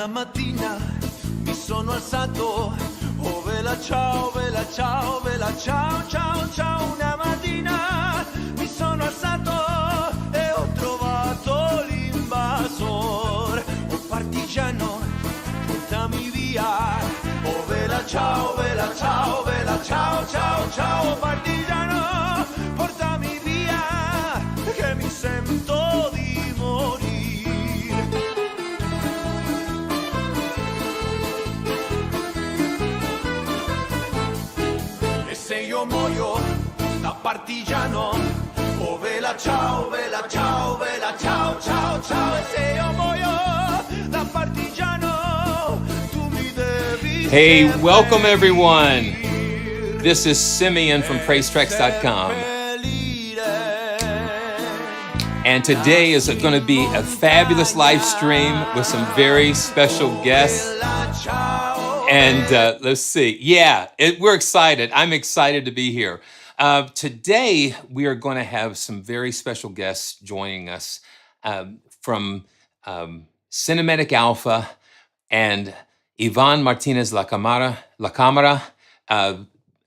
una mattina mi sono alzato, oh vela ciao, vela ciao, vela ciao, ciao, ciao. Una mattina mi sono alzato e ho trovato l'invasor. Oh partigiano, portami via, oh vela ciao, vela ciao, vela ciao, ciao, ciao. Partigiano, portami via, che mi sento di morire. E se io muoio da partigiano, oh vela ciao, vela ciao, vela ciao, ciao, ciao. E se io muoio da partigiano, tu mi devi. Hey, welcome everyone. This is Simeon from PraiseTracks.com. And today is going to be a fabulous live stream with some very special guests. And let's see. Yeah, we're excited. I'm excited to be here. Today, we are going to have some very special guests joining us from Cinematic Alpha and Ivan Martinez Lacamara,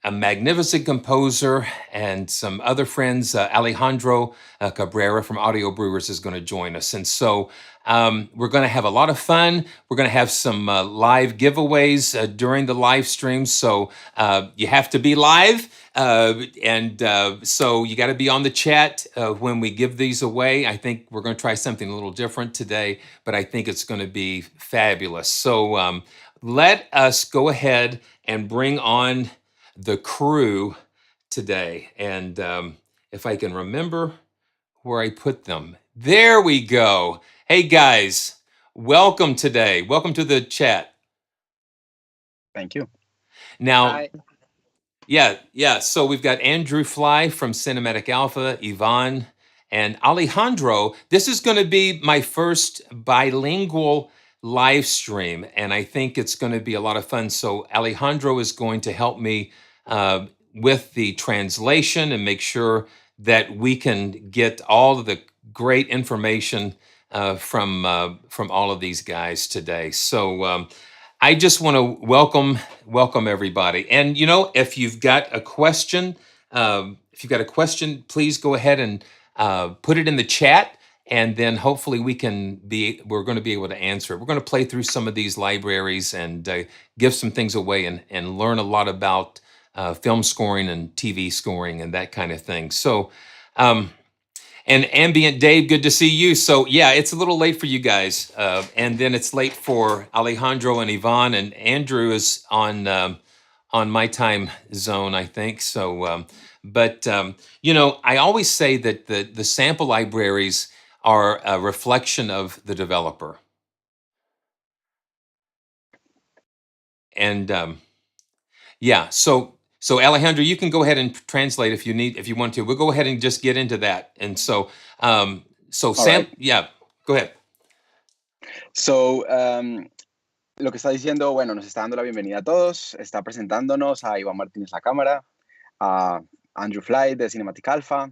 a magnificent composer, and some other friends. Alejandro Cabrera from Audio Brewers is going to join us. And so we're going to have a lot of fun. We're going to have some live giveaways during the live stream. So you have to be live. So you got to be on the chat when we give these away. I think we're going to try something a little different today, but I think it's going to be fabulous. So let us go ahead and bring on the crew today. And if I can remember where I put them. There we go. Hey guys, welcome today. Welcome to the chat. Thank you. Now, Hi. yeah. So we've got Andrew Fly from Cinematic Alpha, Ivan, and Alejandro. This is going to be my first bilingual live stream, and I think it's going to be a lot of fun. So Alejandro is going to help me with the translation and make sure that we can get all of the great information from all of these guys today. So I just want to welcome everybody. And if you've got a question, please go ahead and put it in the chat, and then hopefully we're going to be able to answer it. We're going to play through some of these libraries and give some things away and learn a lot about film scoring and TV scoring and that kind of thing. So, and Ambient Dave, good to see you. So yeah, it's a little late for you guys. And then it's late for Alejandro and Ivan, and Andrew is on my time zone, I think. So, I always say that the sample libraries are a reflection of the developer. And so Alejandro, you can go ahead and translate if you want to. We'll go ahead and just get into that. And so, Sam, right. Yeah, go ahead. So, lo que está diciendo, bueno, nos está dando la bienvenida a todos. Está presentándonos a Ivan Martinez Lacamara, a Andrew Fly de Cinematic Alpha,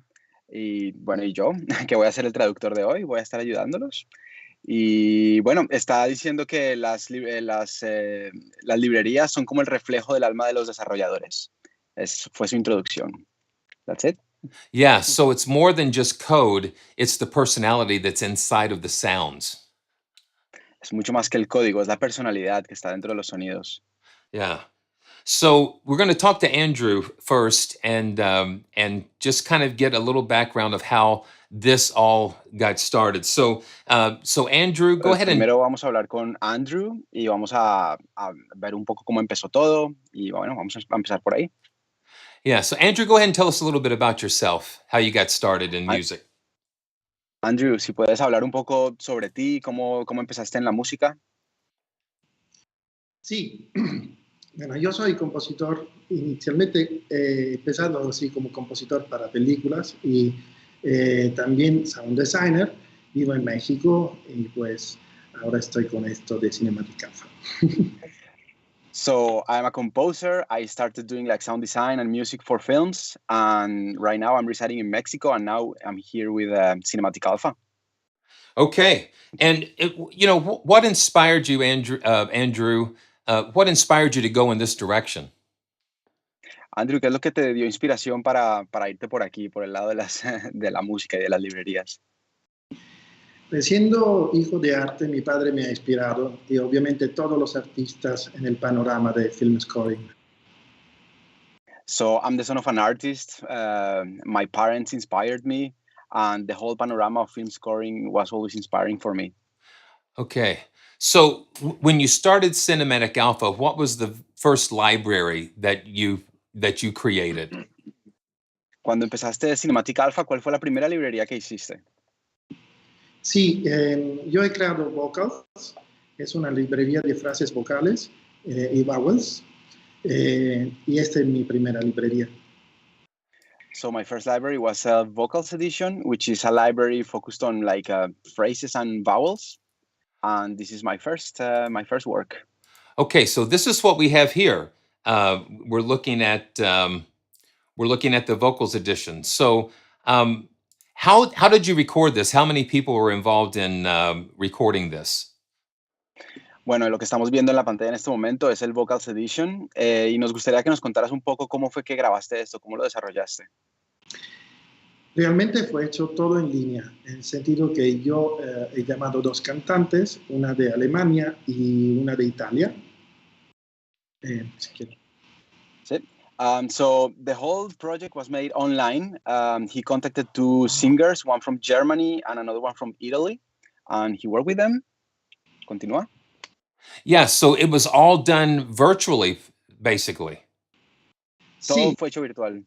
y bueno, y yo, que voy a ser el traductor de hoy, voy a estar ayudándolos. Y bueno, está diciendo que las librerías son como el reflejo del alma de los desarrolladores. Fue su introducción. That's it. Yeah, so it's more than just code, it's the personality that's inside of the sounds. Es mucho más que el código, es la personalidad que está dentro de los sonidos. Yeah. So we're going to talk to Andrew first and just kind of get a little background of how this all got started. So Andrew, go ahead and... Primero vamos a hablar con Andrew y vamos a ver un poco cómo empezó todo. Y bueno, vamos a empezar por ahí. Yeah, so Andrew, go ahead and tell us a little bit about yourself, how you got started in music. Andrew, si puedes hablar un poco sobre ti, cómo empezaste en la música. Sí, bueno, yo soy compositor, inicialmente empezando así como compositor para películas y también sound designer. Vivo en México y pues ahora estoy con esto de Cinematic Alpha. So I'm a composer. I started doing like sound design and music for films, and right now I'm residing in Mexico, and now I'm here with Cinematic Alpha. Okay. And what inspired you, Andrew? What inspired you to go in this direction? Andrew, ¿qué es lo que te dio inspiración para irte por aquí, por el lado de de la música y de las librerías? Siendo hijo de arte, mi padre me ha inspirado y obviamente todos los artistas en el panorama de film scoring. So I'm the son of an artist. My parents inspired me, and the whole panorama of film scoring was always inspiring for me. Okay. So when you started Cinematic Alpha, what was the first library that you created? Cuando empezaste Cinematic Alpha, ¿cuál fue la primera librería que hiciste? Sí, yo he creado Vocals, es una librería de frases vocales y vowels, y esta es mi primera librería. So my first library was a Vocals edition, which is a library focused on like phrases and vowels, and this is my first work. Okay, so this is what we have here. We're looking at the vocals edition. So how did you record this? How many people were involved in recording this? Bueno, lo que estamos viendo en la pantalla en este momento es el Vocals Edition, y nos gustaría que nos contaras un poco cómo fue que grabaste esto, cómo lo desarrollaste. Realmente fue hecho todo en línea, en el sentido que yo he llamado dos cantantes, una de Alemania y una de Italia. Si quiere. Sí. So the whole project was made online. He contacted two singers, one from Germany and another one from Italy, and he worked with them. Continúa. Yeah, so it was all done virtually, basically. Todo fue hecho virtual.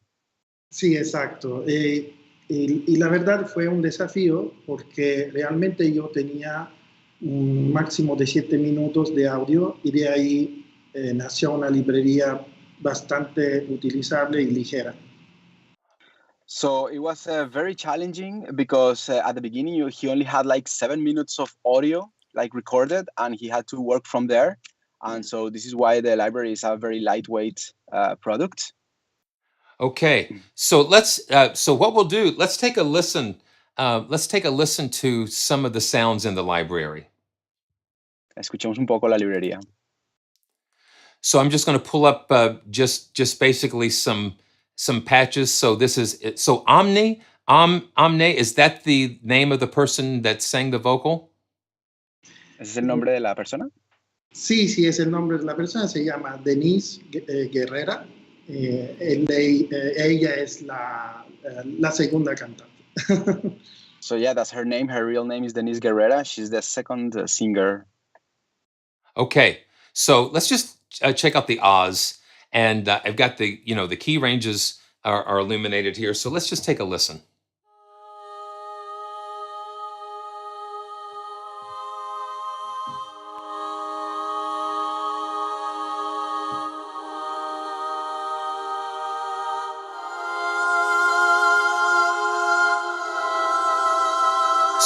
Sí, exacto. Y la verdad fue un desafío porque realmente yo tenía un máximo de 7 minutos de audio y de ahí nació una librería bastante utilizable y ligera. So it was very challenging because at the beginning he only had like 7 minutes of audio like recorded, and he had to work from there. And so this is why the library is a very lightweight product. Okay, so so what we'll do, let's take a listen. Let's take a listen to some of the sounds in the library. Escuchemos un poco la librería. So I'm just going to pull up just basically some patches. So this is Omni. Omne, is that the name of the person that sang the vocal? ¿Ese es el nombre de la persona? Sí, es el nombre de la persona. Se llama Denise Guerrera. Ella es la segunda cantante. So yeah, that's her name. Her real name is Denise Guerrera. She's the second singer. Okay, so let's just check out the Oz, and I've got the key ranges are illuminated here. So let's just take a listen.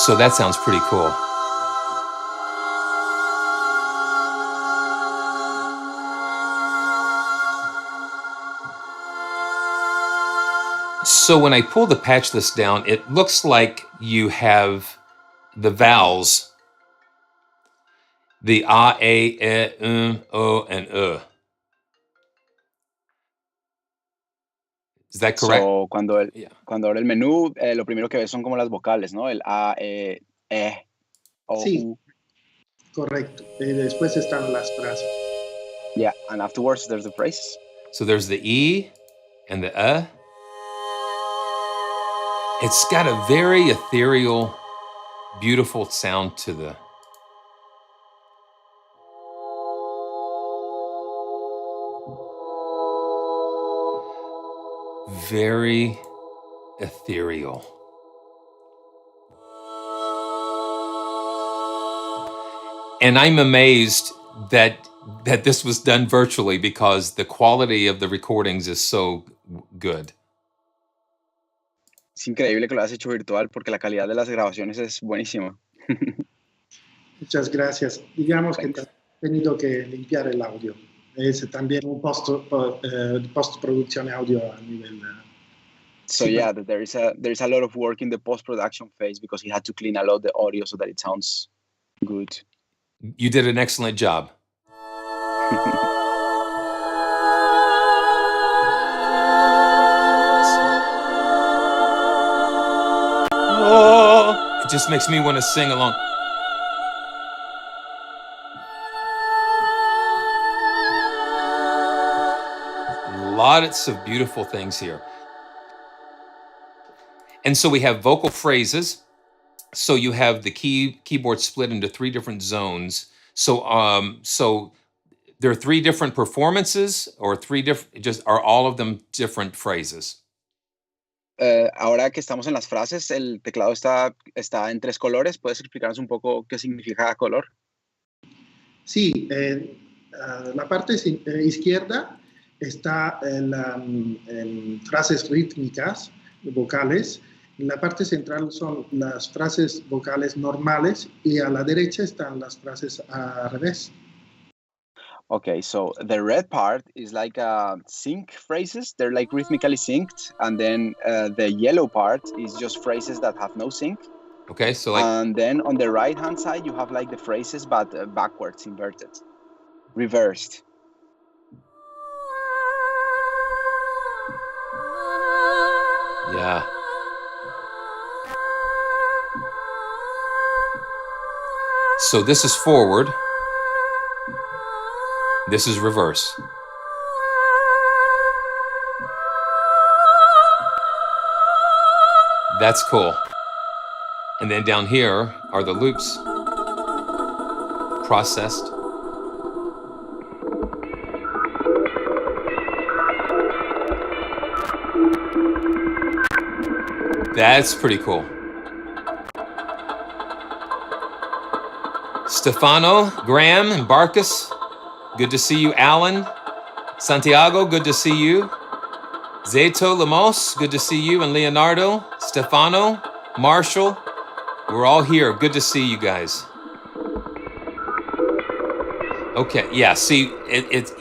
So that sounds pretty cool. So when I pull the patch list down, it looks like you have the vowels, the A, E, O, and U. Is that correct? So cuando abre el menú, lo primero que ves son como las vocales, ¿no? El A, E, O, Sí, U. correcto. Después están las frases. Yeah, and afterwards there's the phrases. So there's the E and the It's got a very ethereal, beautiful sound to the... Very ethereal. And I'm amazed that this was done virtually because the quality of the recordings is so good. Es increíble que lo hayas hecho virtual porque la calidad de las grabaciones es buenísima. Muchas gracias. Digamos que he tenido que limpiar el audio. Es también un postproducción audio a nivel So Sí, yeah, there is a lot of work in the post-production phase because he had to clean a lot the audio so that it sounds good. You did an excellent job. Oh, it just makes me want to sing along. Lots of beautiful things here. And so we have vocal phrases. So you have the keyboard split into 3 different zones. So there are 3 different performances, or 3 different, just are all of them different phrases? Ahora que estamos en las frases, el teclado está en 3 colores. ¿Puedes explicarnos un poco qué significa cada color? sí, la parte izquierda está en frases rítmicas, vocales. En la parte central son las frases vocales normales y a la derecha están las frases al revés. Okay, so the red part is like sync phrases. They're like rhythmically synced. And then the yellow part is just phrases that have no sync. Okay, so like, And then on the right-hand side, you have like the phrases, but backwards, inverted, reversed. yeah. So this is forward. This is reverse. That's cool. And then down here are the loops processed. That's pretty cool. Stefano, Graham, and Barkus, good to see you. Alan, Santiago, good to see you. Zeto Lemos, good to see you. And Leonardo, Stefano, Marshall, we're all here. Good to see you guys. Okay, yeah, see,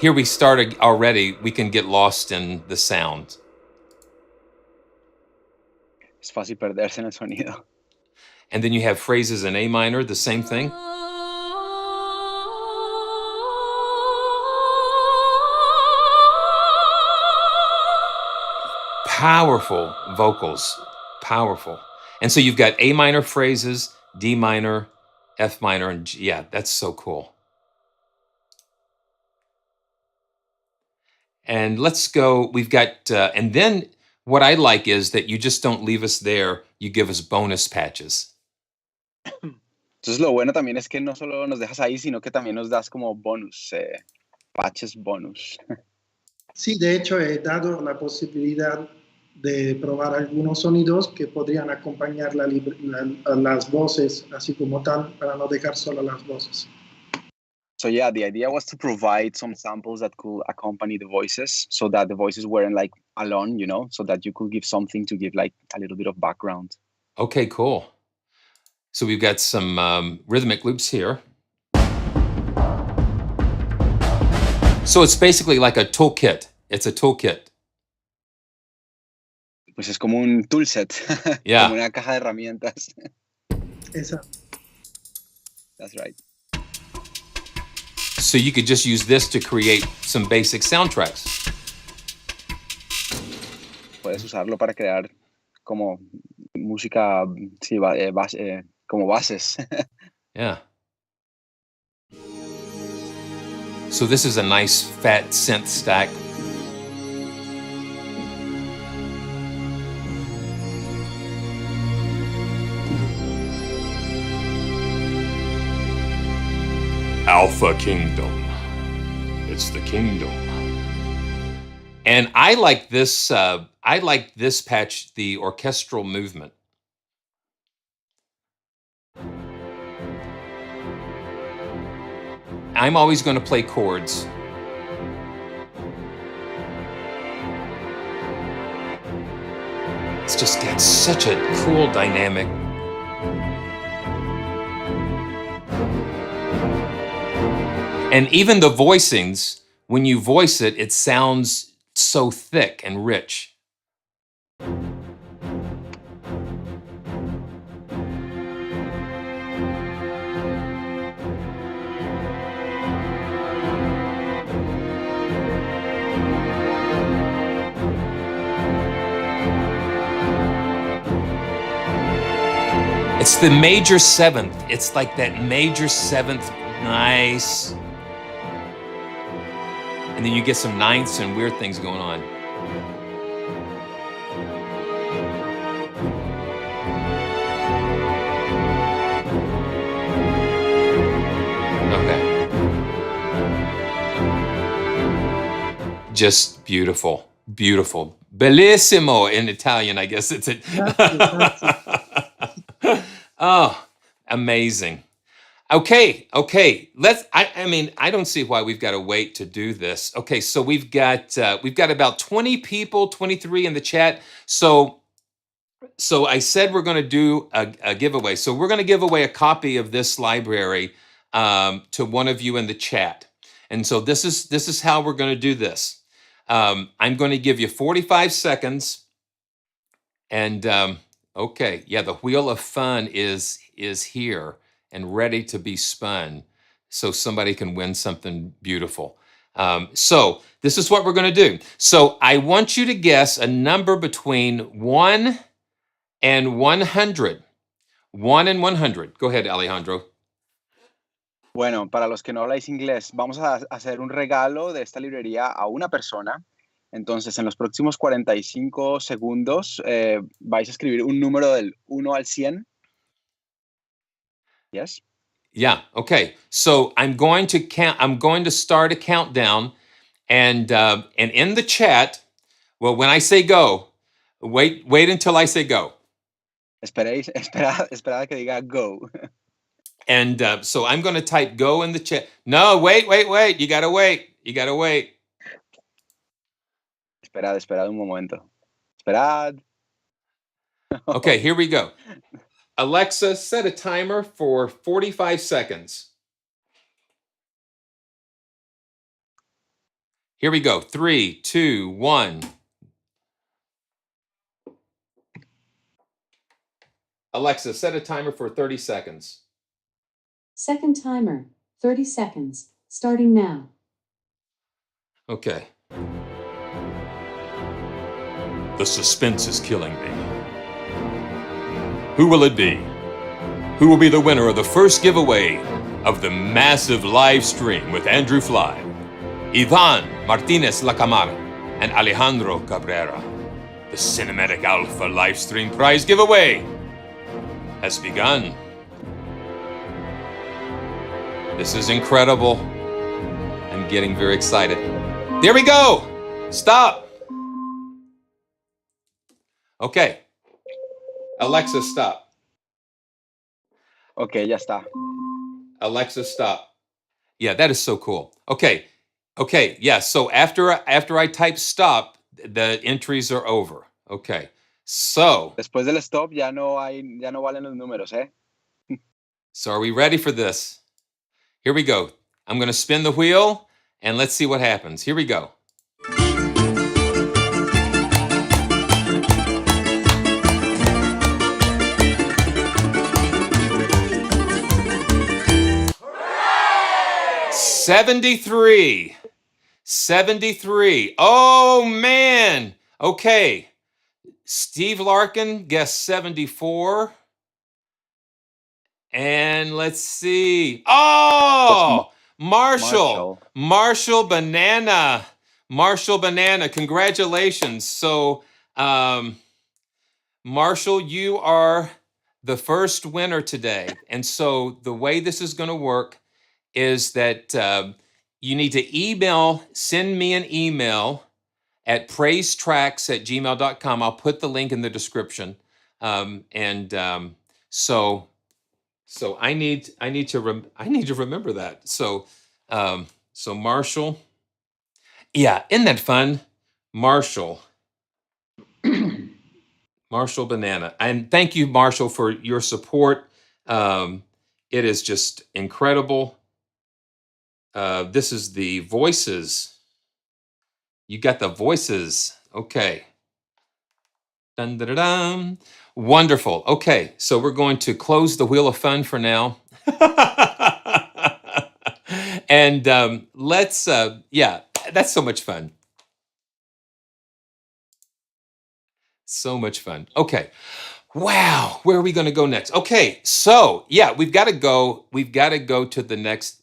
here we started already. We can get lost in the sound. Es fácil perderse en el sonido. And then you have phrases in A minor, the same thing. Powerful vocals, powerful. And so you've got A minor phrases, D minor, F minor, and G. Yeah, that's so cool. And let's go, we've got, and then what I like is that you just don't leave us there, you give us bonus patches. Entonces lo bueno también es que no solo nos dejas ahí, sino que también nos das como bonus, patches bonus. Sí, de hecho he dado la posibilidad de probar algunos sonidos que podrían acompañar las voces, así como tal, para no dejar solo las voces. So yeah, the idea was to provide some samples that could accompany the voices so that the voices weren't like alone, you know, so that you could give something to give like a little bit of background. Okay, cool. So we've got some rhythmic loops here. So it's basically like a toolkit. It's a toolkit. Pues es como un toolset, Yeah. como una caja de herramientas. Exacto. That's right. So you could just use this to create some basic soundtracks. Puedes usarlo para crear como música, sí, como bases. Yeah. So this is a nice fat synth stack. Alpha Kingdom. It's the kingdom. And I like this patch, the orchestral movement. I'm always going to play chords. It's just got such a cool dynamic. And even the voicings, when you voice it, it sounds so thick and rich. It's the major seventh. It's like that major seventh, nice. And then you get some ninths and weird things going on. Okay. Just beautiful, beautiful. Bellissimo in Italian, I guess it's it. Oh, amazing. Okay. I mean, I don't see why we've got to wait to do this. Okay, so we've got about 20 people, 23 in the chat. So I said we're going to do a giveaway. So we're going to give away a copy of this library to one of you in the chat. And so this is how we're going to do this. I'm going to give you 45 seconds. And okay, yeah, the wheel of fun is here and ready to be spun, so somebody can win something beautiful. So this is what we're going to do. So I want you to guess a number between 1 and 100. 1 and 100. Go ahead, Alejandro. Bueno, para los que no habláis inglés, vamos a hacer un regalo de esta librería a una persona. Entonces, en los próximos 45 segundos vais a escribir un número del 1 al 100. Yes? Yeah, okay. So I'm going to count. I'm going to start a countdown, and in the chat, well, when I say go, wait until I say go. Esperad que diga go. And so I'm going to type go in the chat. No, wait. You gotta wait. Esperad un momento. Esperad. Okay, here we go. Alexa, set a timer for 45 seconds. Here we go. 3, 2, 1. Alexa, set a timer for 30 seconds. Second timer, 30 seconds, starting now. Okay. The suspense is killing me. Who will it be? Who will be the winner of the first giveaway of the massive live stream with Andrew Fly, Ivan Martinez Lacamara, and Alejandro Cabrera? The Cinematic Alpha live stream prize giveaway has begun. This is incredible. I'm getting very excited. There we go. Stop. Okay. Alexa, stop. Okay, ya está. Alexa, stop. Yeah, that is so cool. Okay, yeah, so after I type stop, the entries are over. Okay, so. Después del stop ya no valen los números, ¿eh? So are we ready for this? Here we go. I'm going to spin the wheel, and let's see what happens. Here we go. $73. Oh, man. Okay. Steve Larkin guessed 74. And let's see. Oh, Marshall Banana. Congratulations. So, Marshall, you are the first winner today. And so the way this is going to work is that you need to send me an email at praisetracks@gmail.com. I'll put the link in the description. So I need to remember that. So Marshall, yeah, isn't that fun? Marshall Banana, and thank you, Marshall, for your support. It is just incredible. This is the voices. You got the voices. Okay. Dun, dun, dun, dun. Wonderful. Okay, so we're going to close the Wheel of Fun for now. And yeah, that's so much fun. So much fun. Okay. Wow, where are we going to go next? Okay, so yeah, we've got to go. We've got to go to the next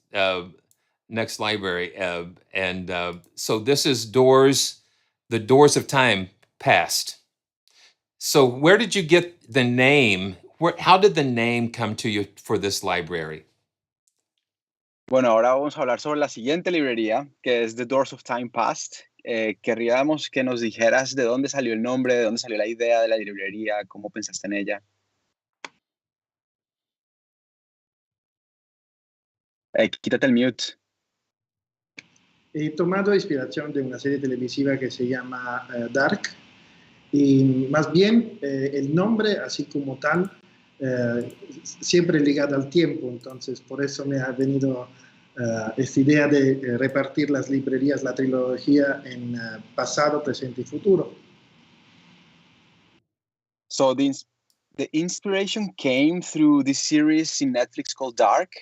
library, and so this is the Doors of Time Past. So where did you get the name? How did the name come to you for this library? Bueno, ahora vamos a hablar sobre la siguiente librería, que es The Doors of Time Past. Querríamos que nos dijeras de dónde salió el nombre, de dónde salió la idea de la librería, cómo pensaste en ella. Quítate el mute. He tomado inspiración de una serie televisiva que se llama Dark, y más bien el nombre, así como tal, siempre ligado al tiempo. Entonces, por eso me ha venido esta idea de repartir las librerías, la trilogía en pasado, presente y futuro. So the inspiration came through this series in Netflix called Dark.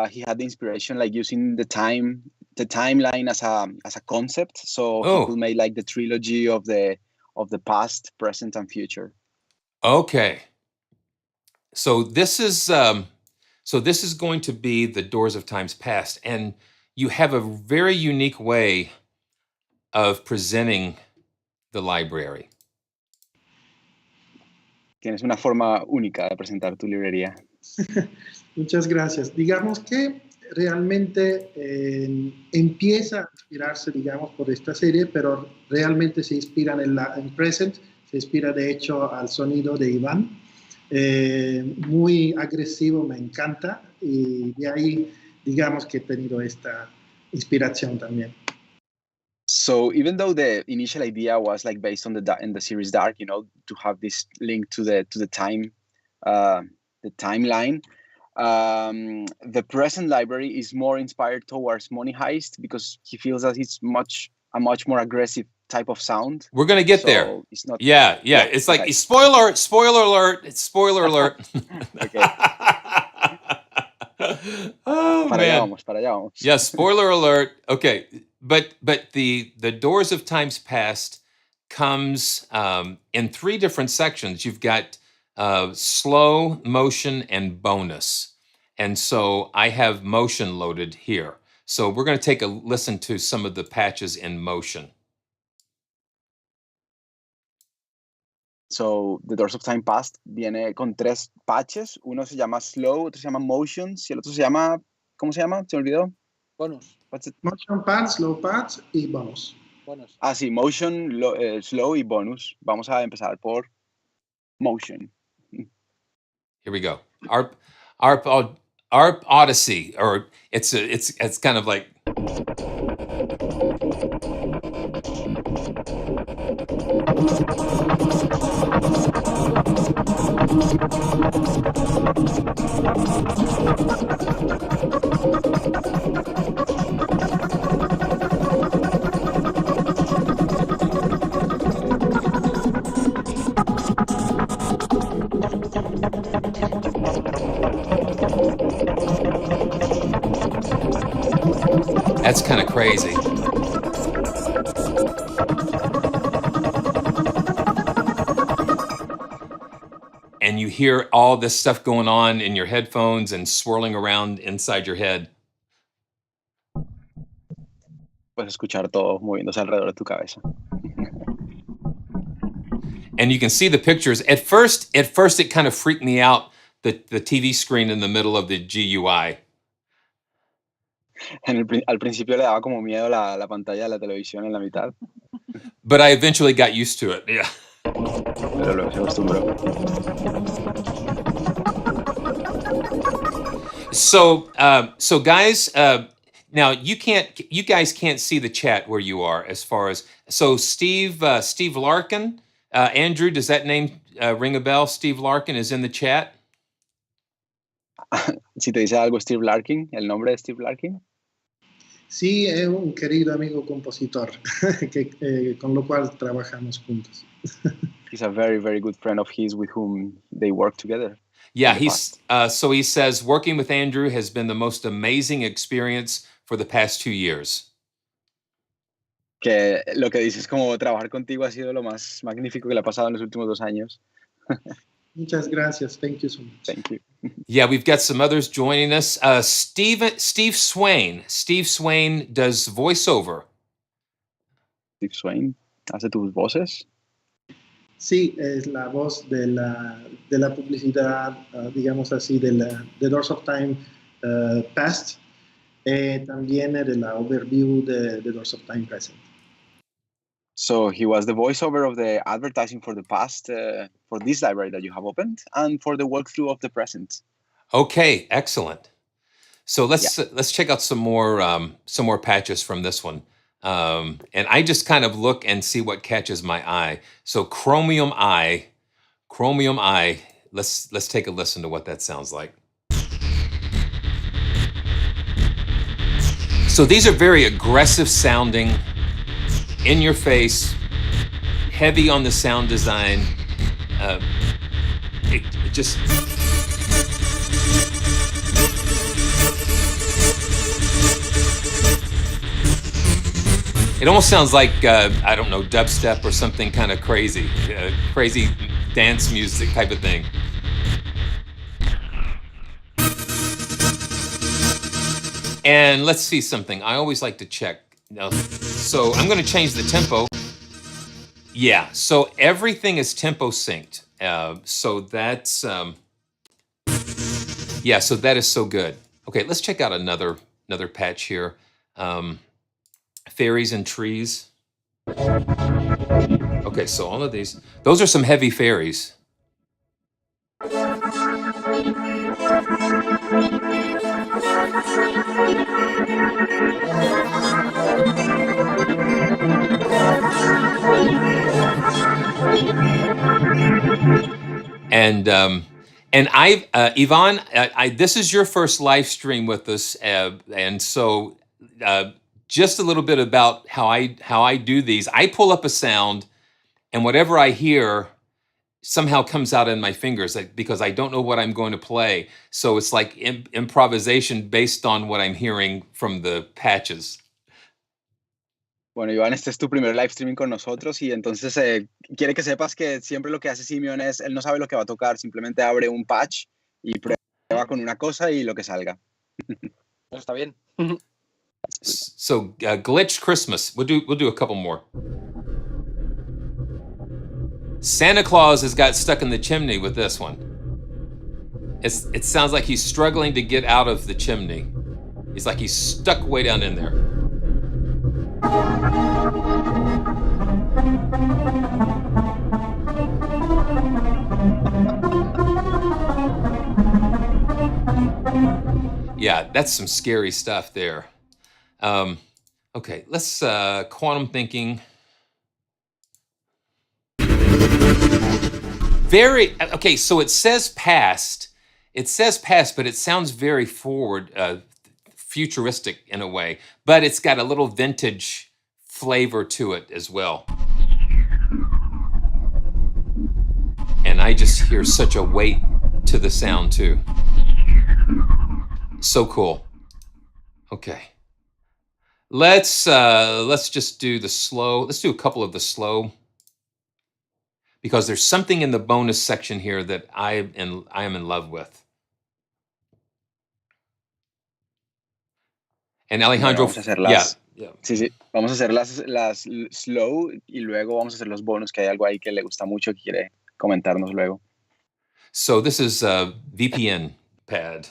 He had the inspiration like using the timeline as a concept, so he could make like the trilogy of the past, present, and future. Okay. So this is going to be the Doors of Time's Past, and you have a very unique way of presenting the library. Tienes una forma única de presentar tu librería. Muchas gracias. Digamos que realmente empieza a inspirarse, digamos, por esta serie, pero realmente se inspira en Present, se inspira de hecho al sonido de Iván. Muy agresivo, me encanta, y de ahí, digamos que he tenido esta inspiración también. So even though the initial idea was like based on the series Dark, you know, to have this link to the timeline, the present library is more inspired towards Money Heist because he feels that it's a much more aggressive type of sound. We're gonna get there. It's not. Yeah. It's like spoiler alert. It's spoiler alert. Okay. Oh para man. Allá vamos. Yeah, spoiler alert. Okay, but the Doors of Time's Past comes in 3 different sections. You've got slow, motion, and bonus. And so I have motion loaded here. So we're going to take a listen to some of the patches in motion. So, The Doors of Time Past viene con 3 patches. Uno se llama Slow, otro se llama Motions y el otro se llama, ¿cómo se llama? ¿Se me olvidó? Bonus. Motion pads, slow pads y bonus. Bonus. Ah, sí, Motion, Slow y Bonus. Vamos a empezar por Motion. Here we go. Arp Odyssey, or it's kind of like. That's kind of crazy. And you hear all this stuff going on in your headphones and swirling around inside your head. Puedes escuchar todo moviéndose alrededor de tu cabeza. And you can see the pictures. At first it kind of freaked me out, the TV screen in the middle of the GUI. Al principio le daba como miedo la pantalla de la televisión en la mitad. But I eventually got used to it, yeah. Pero luego se acostumbró. So guys, now you guys can't see the chat where you are as far as, so Steve Larkin, Andrew, does that name ring a bell? Steve Larkin is in the chat. Si te dice algo Steve Larkin, el nombre de Steve Larkin. Sí, es un querido amigo compositor con lo cual trabajamos juntos. He's a very, very good friend of his with whom they work together. Yeah, so he says, working with Andrew has been the most amazing experience for the past 2 years. Que lo que dices como trabajar contigo ha sido lo más magnífico que le ha pasado en los últimos 2 años. Muchas gracias. Thank you so much. Thank you. Yeah, we've got some others joining us. Steve Swain. Steve Swain does voiceover. Steve Swain hace tus voces. Sí, es la voz de la publicidad, digamos así, de Doors of Time Past, también de la overview de Doors of Time Present. So he was the voiceover of the advertising for the past, for this library that you have opened, and for the walkthrough of the present. Okay, excellent. So let's check out some more patches from this one. And I just kind of look and see what catches my eye. So Chromium Eye. Let's take a listen to what that sounds like. So these are very aggressive sounding, in your face, heavy on the sound design. It just... It almost sounds like, I don't know, dubstep or something kind of crazy, crazy dance music type of thing. And let's see something. I always like to check. Now, so I'm going to change the tempo. Yeah, so everything is tempo synced. So that's, yeah, so that is so good. Okay, let's check out another patch here. Fairies and trees. Okay, so all of these, those are some heavy fairies. And Ivan, this is your first live stream with us, and so just a little bit about how I do these. I pull up a sound, and whatever I hear somehow comes out in my fingers, because I don't know what I'm going to play. So it's like improvisation based on what I'm hearing from the patches. Bueno, Iván, este es tu primer live streaming con nosotros y entonces quiere que sepas que siempre lo que hace Simeon es, él no sabe lo que va a tocar, simplemente abre un patch y prueba con una cosa y lo que salga. Está bien. So Glitch Christmas, we'll do a couple more. Santa Claus has got stuck in the chimney with this one. It sounds like he's struggling to get out of the chimney. He's like he's stuck way down in there. Yeah, that's some scary stuff there. Okay, let's quantum thinking. Okay, so it says past, but it sounds very forward, futuristic in a way, but it's got a little vintage flavor to it as well. And I just hear such a weight to the sound too. So cool. Okay. Let's just do the slow. Let's do a couple of the slow, because there's something in the bonus section here that I am in love with. And Alejandro, Bueno, vamos a hacer yeah. Sí, vamos a hacer las slow y luego vamos a hacer los bonus, que hay algo ahí que le gusta mucho que quiere comentarnos luego. So this is VPN pad.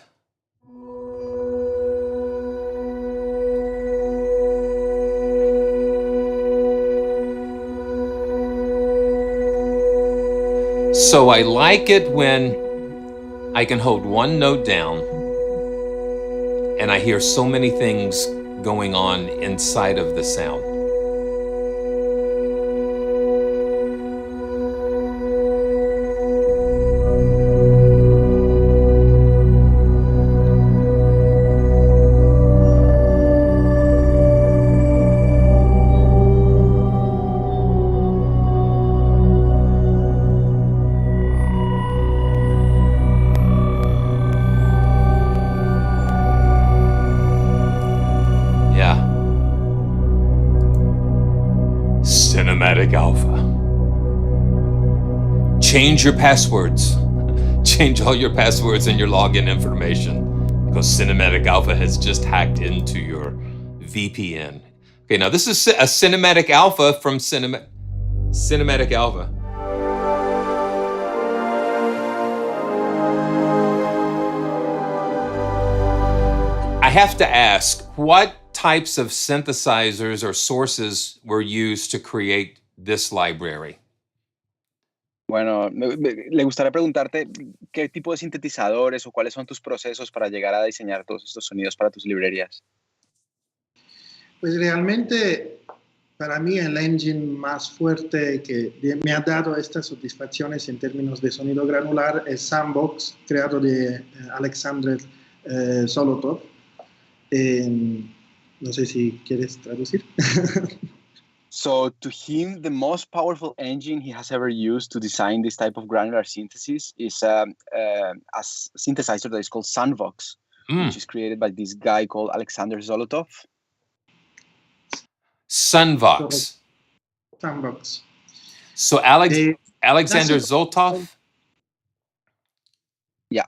So I like it when I can hold one note down and I hear so many things going on inside of the sound. change your passwords. Change all your passwords and your login information because Cinematic Alpha has just hacked into your VPN. Okay, now this is a Cinematic Alpha from Cinematic Alpha. I have to ask, what types of synthesizers or sources were used to create this library? Bueno, le gustaría preguntarte qué tipo de sintetizadores o cuáles son tus procesos para llegar a diseñar todos estos sonidos para tus librerías. Pues realmente para mí el engine más fuerte que me ha dado estas satisfacciones en términos de sonido granular es Sandbox, creado de Alexander Solotov. No sé si quieres traducir. So to him, the most powerful engine he has ever used to design this type of granular synthesis is a synthesizer that is called Sandbox, which is created by this guy called Alexander Zolotov. Sunvox. Sandbox. So Alexander Zoltov? Yeah.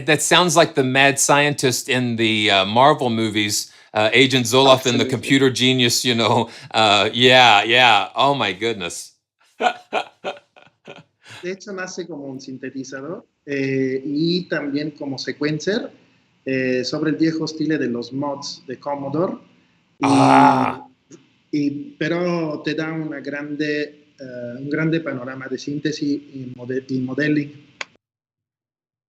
That sounds like the mad scientist in the Marvel movies, Agent Zoloff Absolutely. and the computer genius, you know. Yeah. Oh my goodness. De hecho, nace como un sintetizador y también como sequencer sobre el viejo estilo de los mods de Commodore. Pero te da un grande panorama de síntesis y modeling.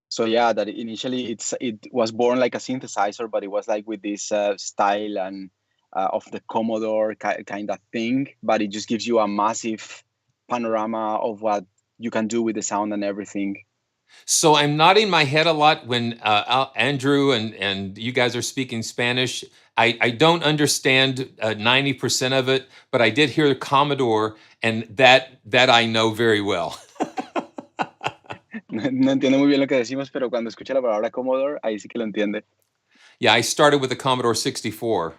So yeah, that initially it was born like a synthesizer, but it was like with this style and of the Commodore kind of thing. But it just gives you a massive panorama of what you can do with the sound and everything. So I'm nodding my head a lot when Andrew and you guys are speaking Spanish. I don't understand 90% of it, but I did hear Commodore, and that I know very well. No entiendo muy bien lo que decimos, pero cuando escucha la palabra Commodore, ahí sí que lo entiende. Yeah, I started with the Commodore 64.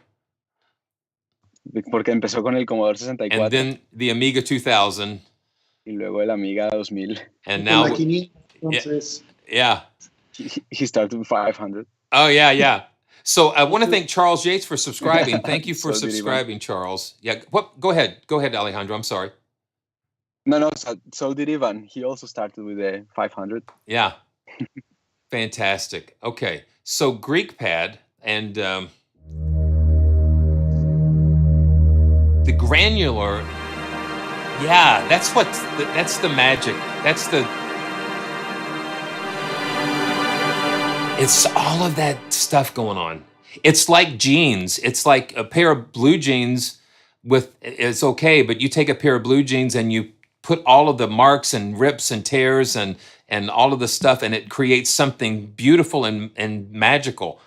Porque empezó con el Commodore 64. And then the Amiga 2000. Y luego el Amiga 2000. And now, La 500, entonces, yeah. He started with 500. Oh, yeah. So I want to thank Charles Yates for subscribing. Thank you for So did subscribing, Charles. Yeah, go ahead, Alejandro. I'm sorry. No, so did Ivan. He also started with a 500. Yeah. Fantastic. Okay. So Greek pad and the granular. Yeah, that's the magic. It's all of that stuff going on. It's like jeans. It's like a pair of blue jeans it's okay, but you take a pair of blue jeans and you put all of the marks and rips and tears and all of the stuff, and it creates something beautiful and magical.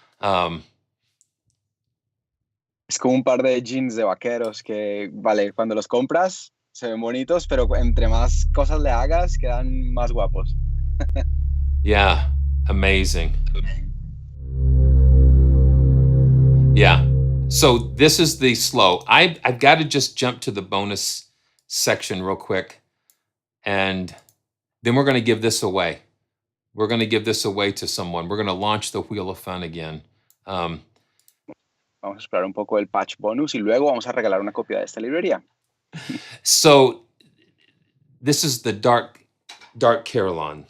Es como un par de jeans de vaqueros que, vale, cuando los compras se ven bonitos, pero entre más cosas le hagas, quedan más guapos. Yeah, amazing. Yeah. So this is the slow. I've got to just jump to the bonus section real quick. And then we're going to give this away. We're going to give this away to someone. We're going to launch the Wheel of Fun again. Vamos a esperar un poco el patch bonus y luego vamos a regalar una copia de esta librería. So this is the Dark Carillon.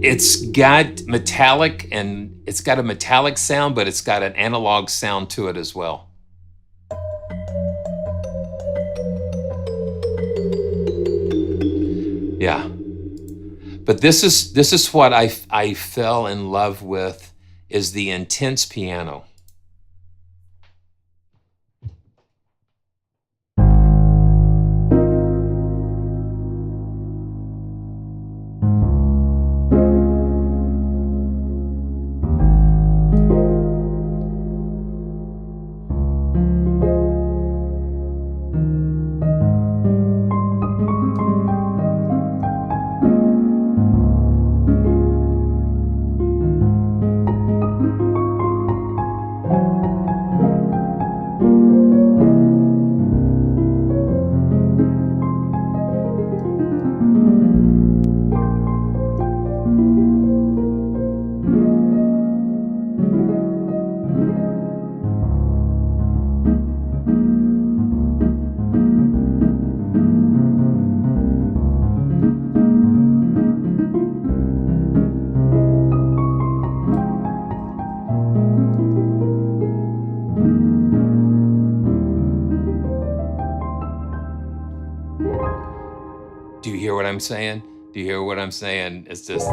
It's got metallic and it's got a metallic sound, but it's got an analog sound to it as well. Yeah. But this is what I fell in love with, is the intense piano. hear what I'm saying? Do you hear what I'm saying? It's just,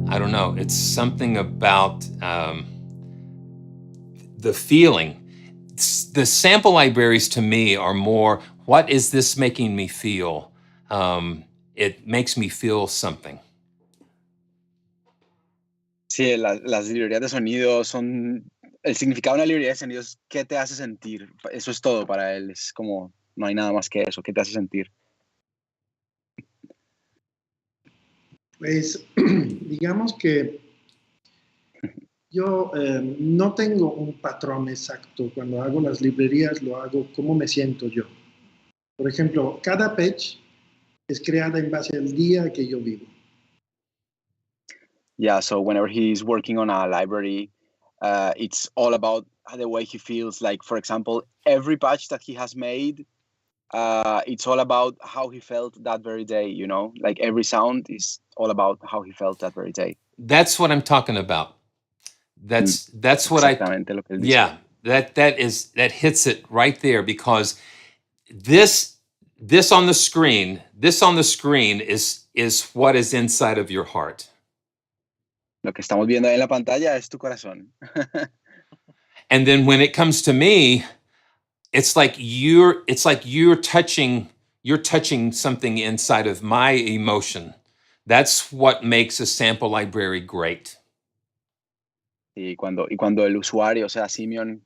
I don't know. It's something about the feeling. The sample libraries to me are more, what is this making me feel? It makes me feel something. Sí, las librerías de sonido son... El significado de una librería de sonido es qué te hace sentir. Eso es todo para él. Es como, no hay nada más que eso. ¿Qué te hace sentir? Pues digamos que yo no tengo un patrón exacto. Cuando hago las librerías lo hago como me siento yo. Por ejemplo, cada patch es creada en base al día que yo vivo. Yeah, so whenever he's working on a library, it's all about the way he feels. Like, for example, every patch that he has made, it's all about how he felt that very day, you know? Like, every sound is all about how he felt that very day. That's what I'm talking about. That's what Exactamente lo que él dice. yeah, that hits it right there, because this on the screen is what is inside of your heart. Lo que estamos viendo ahí en la pantalla es tu corazón. And then when it comes to me, it's like you're touching something inside of my emotion. That's what makes a sample library great. Y cuando el usuario, o sea, Simeon,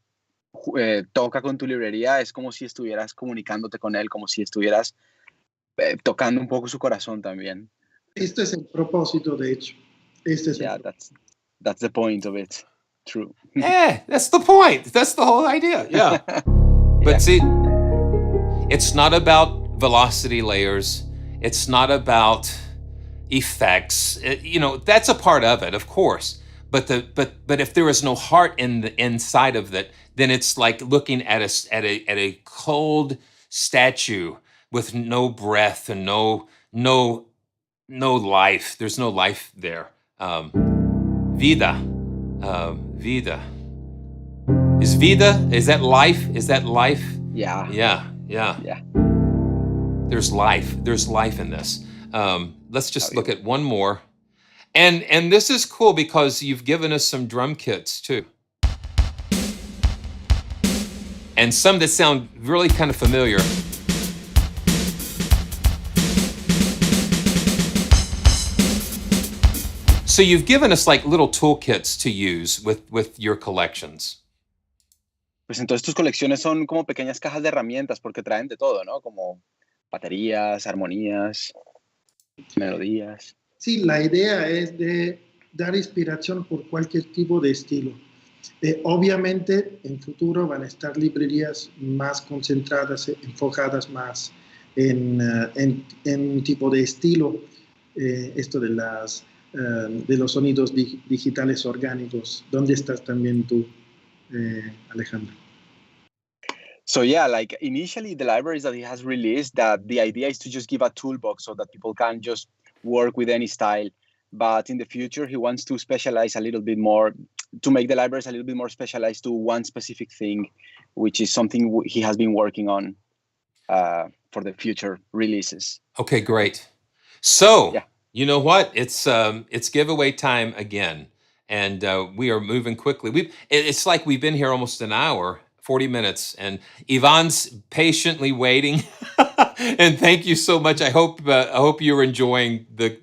toca con tu librería, es como si estuvieras comunicándote con él, como si estuvieras tocando un poco su corazón también. Este es el propósito, de hecho. Este es Yeah, that's the point of it. True. Yeah, that's the point. That's the whole idea. Yeah. But see, it's not about velocity layers. It's not about effects. That's a part of it, of course. But if there is no heart in the inside of it, then it's like looking at a cold statue with no breath and no life. There's no life there. Vida. Vida. Is vida? Is that life? Is that life? Yeah. Yeah. There's life. There's life in this. Let's just look at one more. And this is cool because you've given us some drum kits too. And some that sound really kind of familiar. So you've given us like little toolkits to use with your collections. Pues entonces tus colecciones son como pequeñas cajas de herramientas porque traen de todo, ¿no? Como baterías, armonías, melodías. Sí, la idea es de dar inspiración por cualquier tipo de estilo. Obviamente, en futuro van a estar librerías más concentradas, enfocadas más en un tipo de estilo. Esto de los sonidos digitales orgánicos. ¿Dónde estás también tú, Alejandro? So yeah, like initially the libraries that he has released, that the idea is to just give a toolbox so that people can just work with any style. But in the future, he wants to specialize a little bit more, to make the libraries a little bit more specialized to one specific thing, which is something he has been working on for the future releases. Okay, great. So, Yeah. You know what? It's giveaway time again, and we are moving quickly. It's like we've been here almost an hour, 40 minutes, and Ivan's patiently waiting. And thank you so much. I hope you're enjoying the.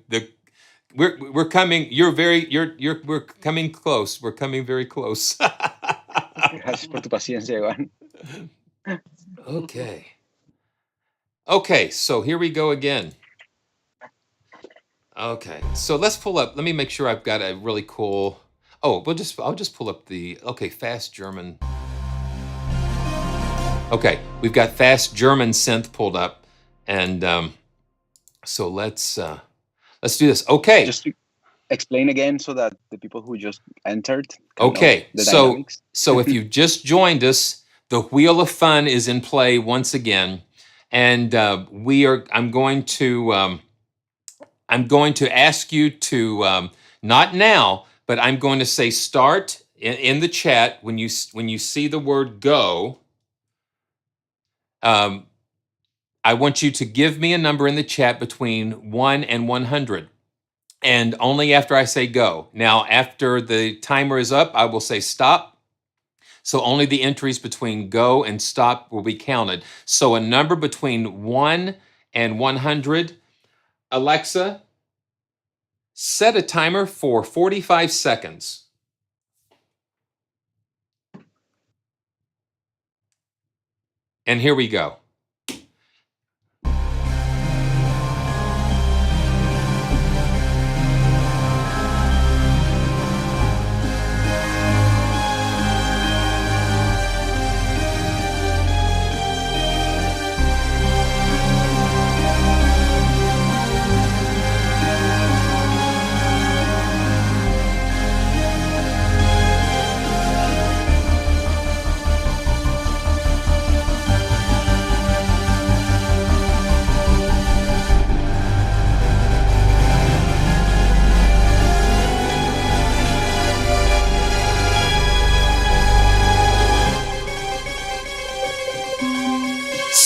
We're coming. We're coming close. We're coming very close. Gracias por tu paciencia, Iván. Okay. So here we go again. Okay, so let's pull up. Let me make sure I've got a really cool. Oh, I'll just pull up the. Okay, fast German. Okay, we've got fast German synth pulled up, and so let's do this. Okay. Just to explain again so that the people who just entered. Okay, the so dynamics. so if you've just joined us, the Wheel of Fun is in play once again, and I'm going to ask you to, not now, but I'm going to say start, in the chat, when you see the word go, I want you to give me a number in the chat between 1 and 100. And only after I say go. Now, after the timer is up, I will say stop. So only the entries between go and stop will be counted. So a number between 1 and 100. Alexa, set a timer for 45 seconds. And here we go.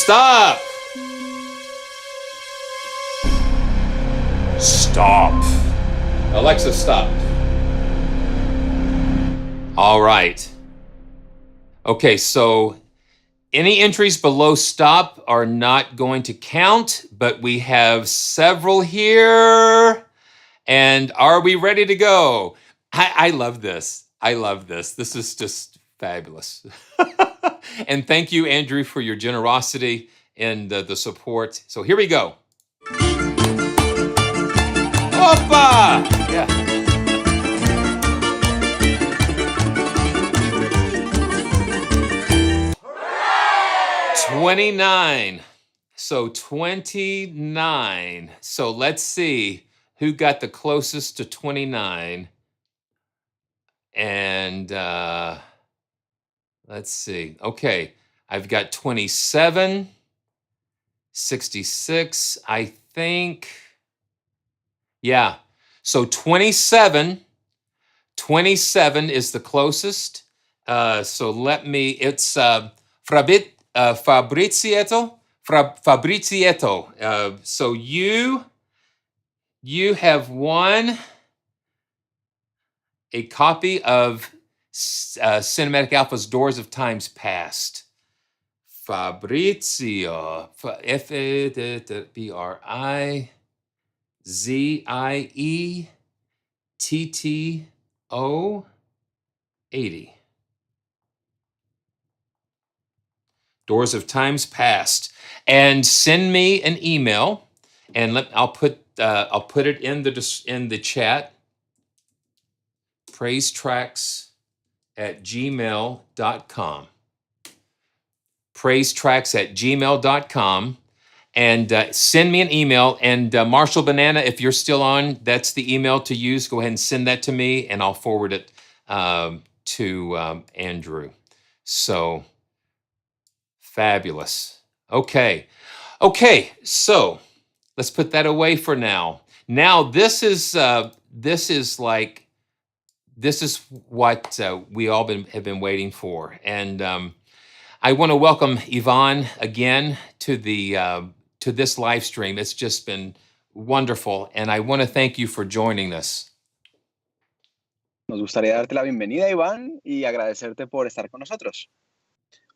Stop! Stop. Alexa, stop. All right. Okay, so any entries below stop are not going to count, but we have several here. And are we ready to go? I love this. I love this. This is just fabulous. And thank you, Andrew, for your generosity and the support. So here we go. Opa! Yeah. Hooray! 29. So 29. So let's see who got the closest to 29. And let's see. Okay, I've got 27, 66, I think. Yeah, so 27 is the closest. So let me, it's Fabrizietto. So you have won a copy of Cinematic Alpha's Doors of Times Past. Fabrizio, F-A-B-R-I-Z-I-E-T-T-O 80. Doors of Times Past. And send me an email, and I'll put it in the chat. praisetracks@gmail.com. praisetracks@gmail.com. And send me an email. And Marshall Banana, if you're still on, that's the email to use. Go ahead and send that to me, and I'll forward it to Andrew. So fabulous. Okay, so let's put that away for now. Now this is what we all have been waiting for, and I want to welcome Ivan again to this live stream. It's just been wonderful, and I want to thank you for joining us. Nos gustaría darte la bienvenida, Iván, y agradecerte por estar con nosotros.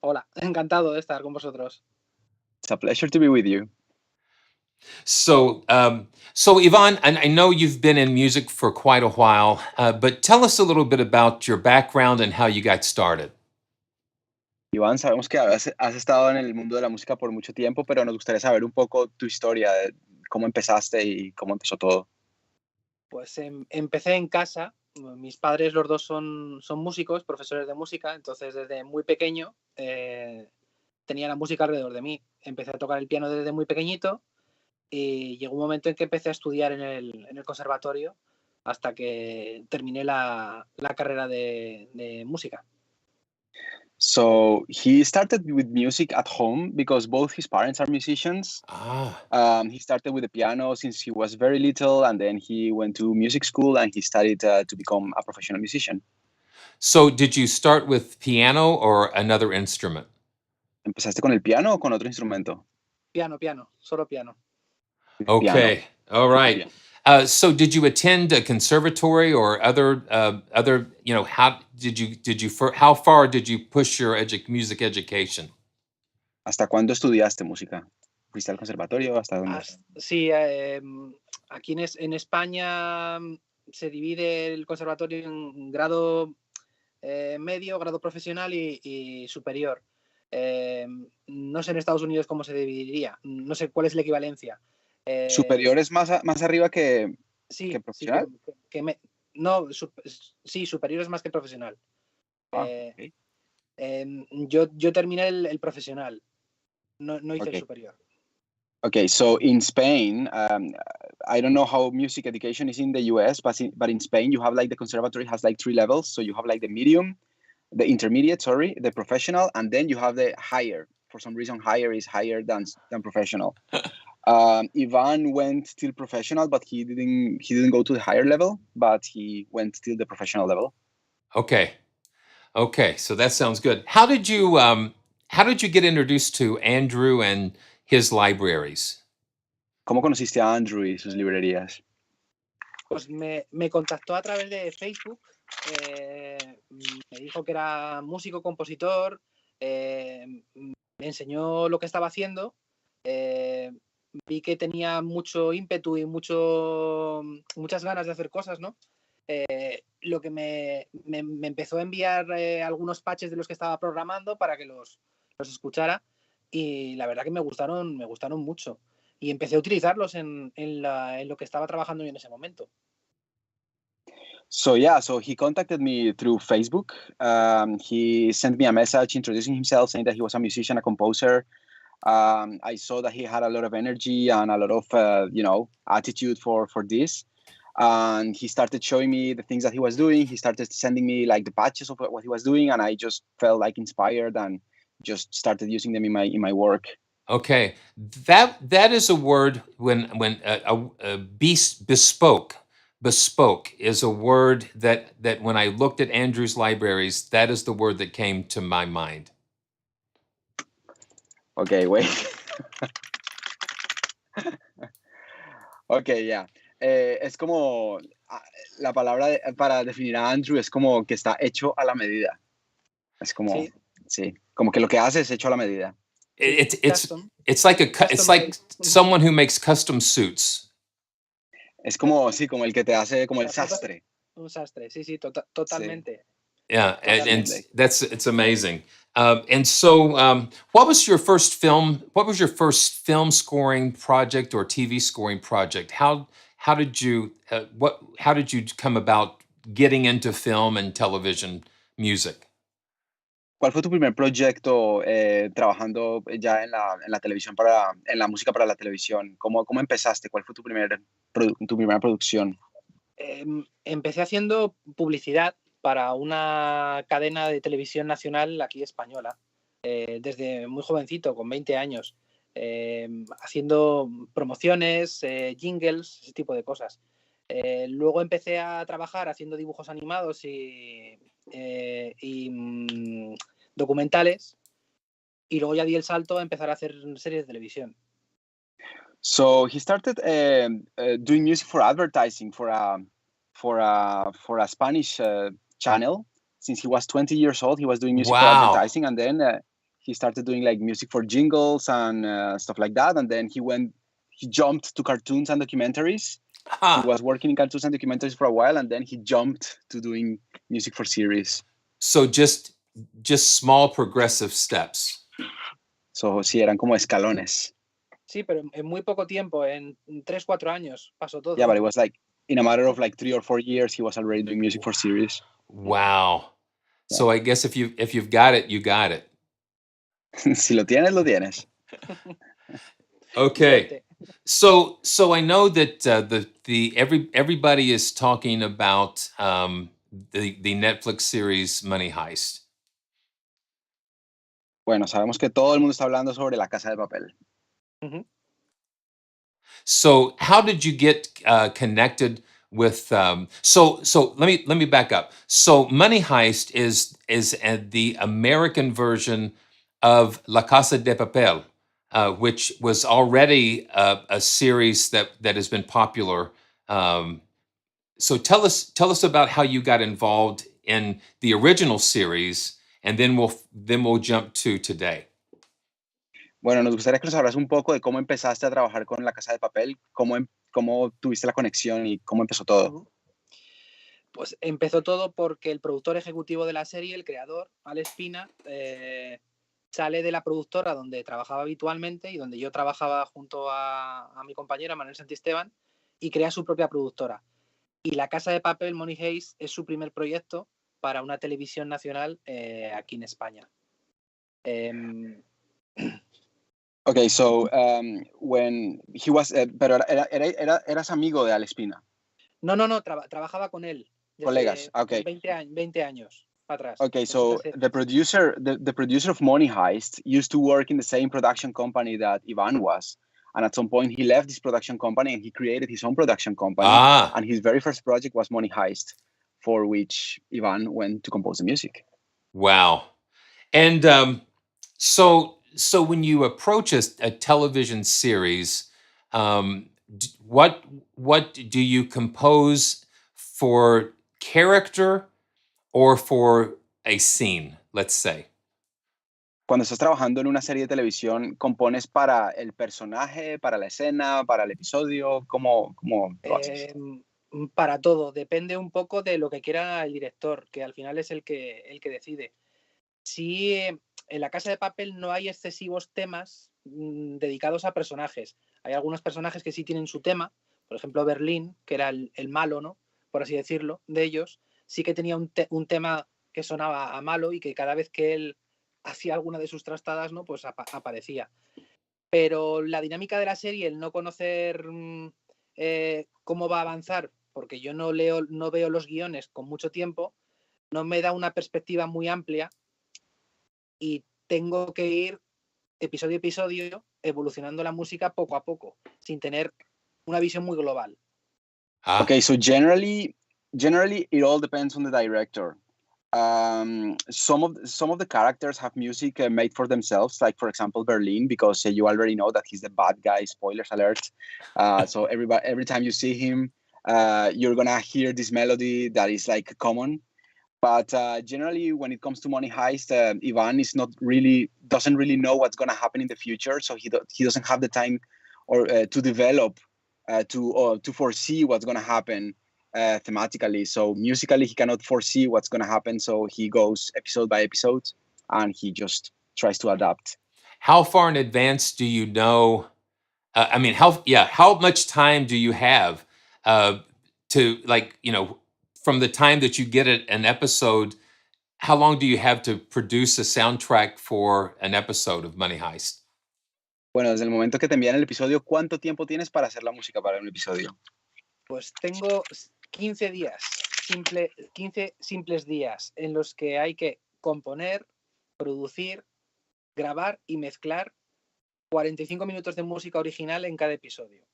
Hola, encantado de estar con vosotros. It's a pleasure to be with you. So Ivan, and I know you've been in music for quite a while, but tell us a little bit about your background and how you got started. Iván, sabemos que has estado en el mundo de la música por mucho tiempo, pero nos gustaría saber un poco tu historia, de cómo empezaste y cómo empezó todo. Pues empecé en casa. Mis padres, los dos son músicos, profesores de música, entonces desde muy pequeño tenía la música alrededor de mí. Empecé a tocar el piano desde muy pequeñito y llegó un momento en que empecé a estudiar en el conservatorio hasta que terminé la carrera de música. So he started with music at home because both his parents are musicians. He started with the piano since he was very little, and then he went to music school and he studied to become a professional musician. So did you start with piano or another instrument? ¿Empezaste con el piano o con otro instrumento? Piano, solo piano. Piano. Okay. All right. Bien. So did you attend a conservatory or other, how how far did you push your music education? ¿Hasta cuándo estudiaste música? ¿Fuiste al conservatorio? ¿Hasta dónde? Sí, aquí en España se divide el conservatorio en grado medio, grado profesional y superior. No sé en Estados Unidos cómo se dividiría, no sé cuál es la equivalencia. ¿Superior es más arriba que Sí, profesional? Sí, superior es más que profesional. Okay. Yo terminé el profesional, no hice el superior. Okay, so in Spain, I don't know how music education is in the US, but in Spain, you have like the conservatory has like 3 levels. So you have like the medium, the intermediate, the professional, and then you have the higher. For some reason, higher is higher than professional. Ivan went till professional, but he didn't go to the higher level, but he went till the professional level. Okay. So that sounds good. How did you get introduced to Andrew and his libraries? ¿Cómo conociste a Andrew y sus librerías? Pues me contactó a través de Facebook, me dijo que era músico, compositor, me enseñó lo que estaba haciendo, vi que tenía mucho ímpetu y muchas ganas de hacer cosas, ¿no? Lo que me empezó a enviar algunos patches de los que estaba programando para que los escuchara, y la verdad que me gustaron mucho. Y empecé a utilizarlos en lo que estaba trabajando yo en ese momento. So he contacted me through Facebook. He sent me a message introducing himself, saying that he was a musician, a composer. I saw that he had a lot of energy and a lot of attitude for this. And he started showing me the things that he was doing. He started sending me like the patches of what he was doing, and I just felt like inspired and just started using them in my work. Okay, that is a word when bespoke is a word that when I looked at Andrew's libraries, that is the word that came to my mind. Okay, wait. Okay, yeah. Es como la palabra para definir a Andrew es como que está hecho a la medida. Es como sí, como que lo que hace es hecho a la medida. It's like someone who makes custom suits. Es como el que te hace como el sastre. Un sastre, sí, totalmente. Sí. Yeah, and it's amazing. And so, what was your first film scoring project or TV scoring project? How did you come about getting into film and television music? ¿Cuál fue tu primer proyecto trabajando ya en la televisión en la música para la televisión? ¿Cómo empezaste? ¿Cuál fue tu primera producción? Empecé haciendo publicidad para una cadena de televisión nacional aquí española, desde muy jovencito, con 20 años, haciendo promociones, jingles, ese tipo de cosas. Luego empecé a trabajar haciendo dibujos animados y documentales, y luego ya di el salto a empezar a hacer series de televisión. So he started doing music for advertising for a Spanish channel. Since he was 20 years old, he was doing music for advertising, and then he started doing like music for jingles and stuff like that. And then he jumped to cartoons and documentaries. Huh. He was working in cartoons and documentaries for a while, and then he jumped to doing music for series. So just small progressive steps. So sí, eran como escalones. Sí, pero en muy poco tiempo, en 3-4 años pasó todo. Yeah, but it was like in a matter of like 3 or 4 years, he was already doing music for series. Wow. Yeah. So I guess if you've got it, you got it. Si lo tienes, lo tienes. Okay. So I know that everybody is talking about the Netflix series Money Heist. Bueno, sabemos que todo el mundo está hablando sobre La Casa de Papel. Mm-hmm. So how did you get connected with so let me back up. So Money Heist is the American version of La Casa de Papel, which was already a series that has been popular. So tell us about how you got involved in the original series, and then we'll jump to today. Bueno, nos gustaría que nos hablas un poco de cómo empezaste a trabajar con La Casa de Papel, cómo tuviste la conexión y cómo empezó todo. Ujú. Pues empezó todo porque el productor ejecutivo de la serie, el creador, Alex Pina, sale de la productora donde trabajaba habitualmente y donde yo trabajaba junto a mi compañero Manuel Santisteban, y crea su propia productora. Y La Casa de Papel, Money Heist, es su primer proyecto para una televisión nacional aquí en España. Okay, so when he was, pero eras amigo de Alex Pina. No, trabajaba con él. Colegas, okay. 20 años atrás. Okay, so the producer of Money Heist used to work in the same production company that Ivan was. And at some point he left this production company and he created his own production company. And his very first project was Money Heist, for which Ivan went to compose the music. Wow. And so when you approach a television series, what do you compose for character or for a scene, let's say? Cuando estás trabajando en una serie de televisión, ¿compones para el personaje, para la escena, para el episodio? ¿Cómo lo haces? Para todo, depende un poco de lo que quiera el director, que al final es el que decide. Sí, en La Casa de Papel no hay excesivos temas dedicados a personajes. Hay algunos personajes que sí tienen su tema, por ejemplo Berlín, que era el malo, ¿no? Por así decirlo, de ellos, sí que tenía un tema que sonaba a malo y que cada vez que él hacía alguna de sus trastadas, ¿no? Pues aparecía. Pero la dinámica de la serie, el no conocer cómo va a avanzar, porque yo no veo los guiones con mucho tiempo, no me da una perspectiva muy amplia y tengo que ir episodio a episodio evolucionando la música poco a poco, sin tener una visión muy global. Okay, so generally it all depends on the director. Some of the characters have music made for themselves, like for example Berlin, because you already know that he's the bad guy. Spoilers alert! So every time you see him, you're gonna hear this melody that is like common. But generally, when it comes to Money Heist, Ivan doesn't really know what's gonna happen in the future, so he doesn't have the time or to develop to foresee what's gonna happen. Thematically, so musically he cannot foresee what's going to happen, so he goes episode by episode and he just tries to adapt. How far in advance do you know? How much time do you have to, like, from the time that you get an episode? How long do you have to produce a soundtrack for an episode of Money Heist? Bueno, desde el momento que te envían el episodio, ¿cuánto tiempo tienes para hacer la música para un episodio? Pues tengo 15 días, 15 simples días en los que hay que componer, producir, grabar y mezclar 45 minutos de música original en cada episodio.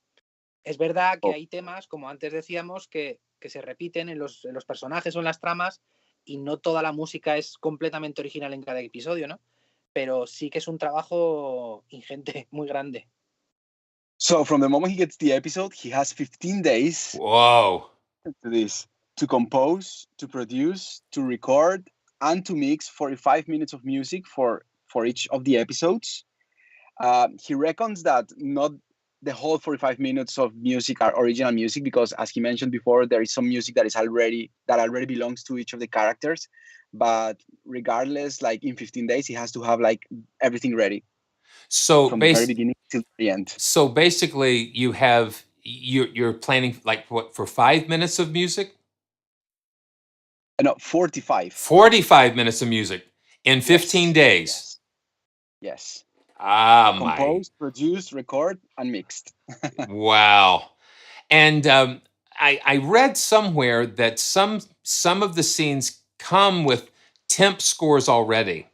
Es verdad que hay temas, como antes decíamos, que se repiten en los personajes o en las tramas y no toda la música es completamente original en cada episodio, ¿no? Pero sí que es un trabajo ingente, muy grande. So from the moment he gets the episode, he has 15 days. Whoa. To compose, to produce, to record, and to mix 45 minutes of music for each of the episodes. He reckons that not the whole 45 minutes of music are original music, because as he mentioned before, there is some music that already belongs to each of the characters. But regardless, like in 15 days, he has to have like everything ready. So from the very beginning till the end. So basically, you're planning like what, for 5 minutes of music? No, 45. 45 minutes of music in 15 days. Yes. Composed, produced, record, and mixed. Wow. And I read somewhere that some of the scenes come with temp scores already.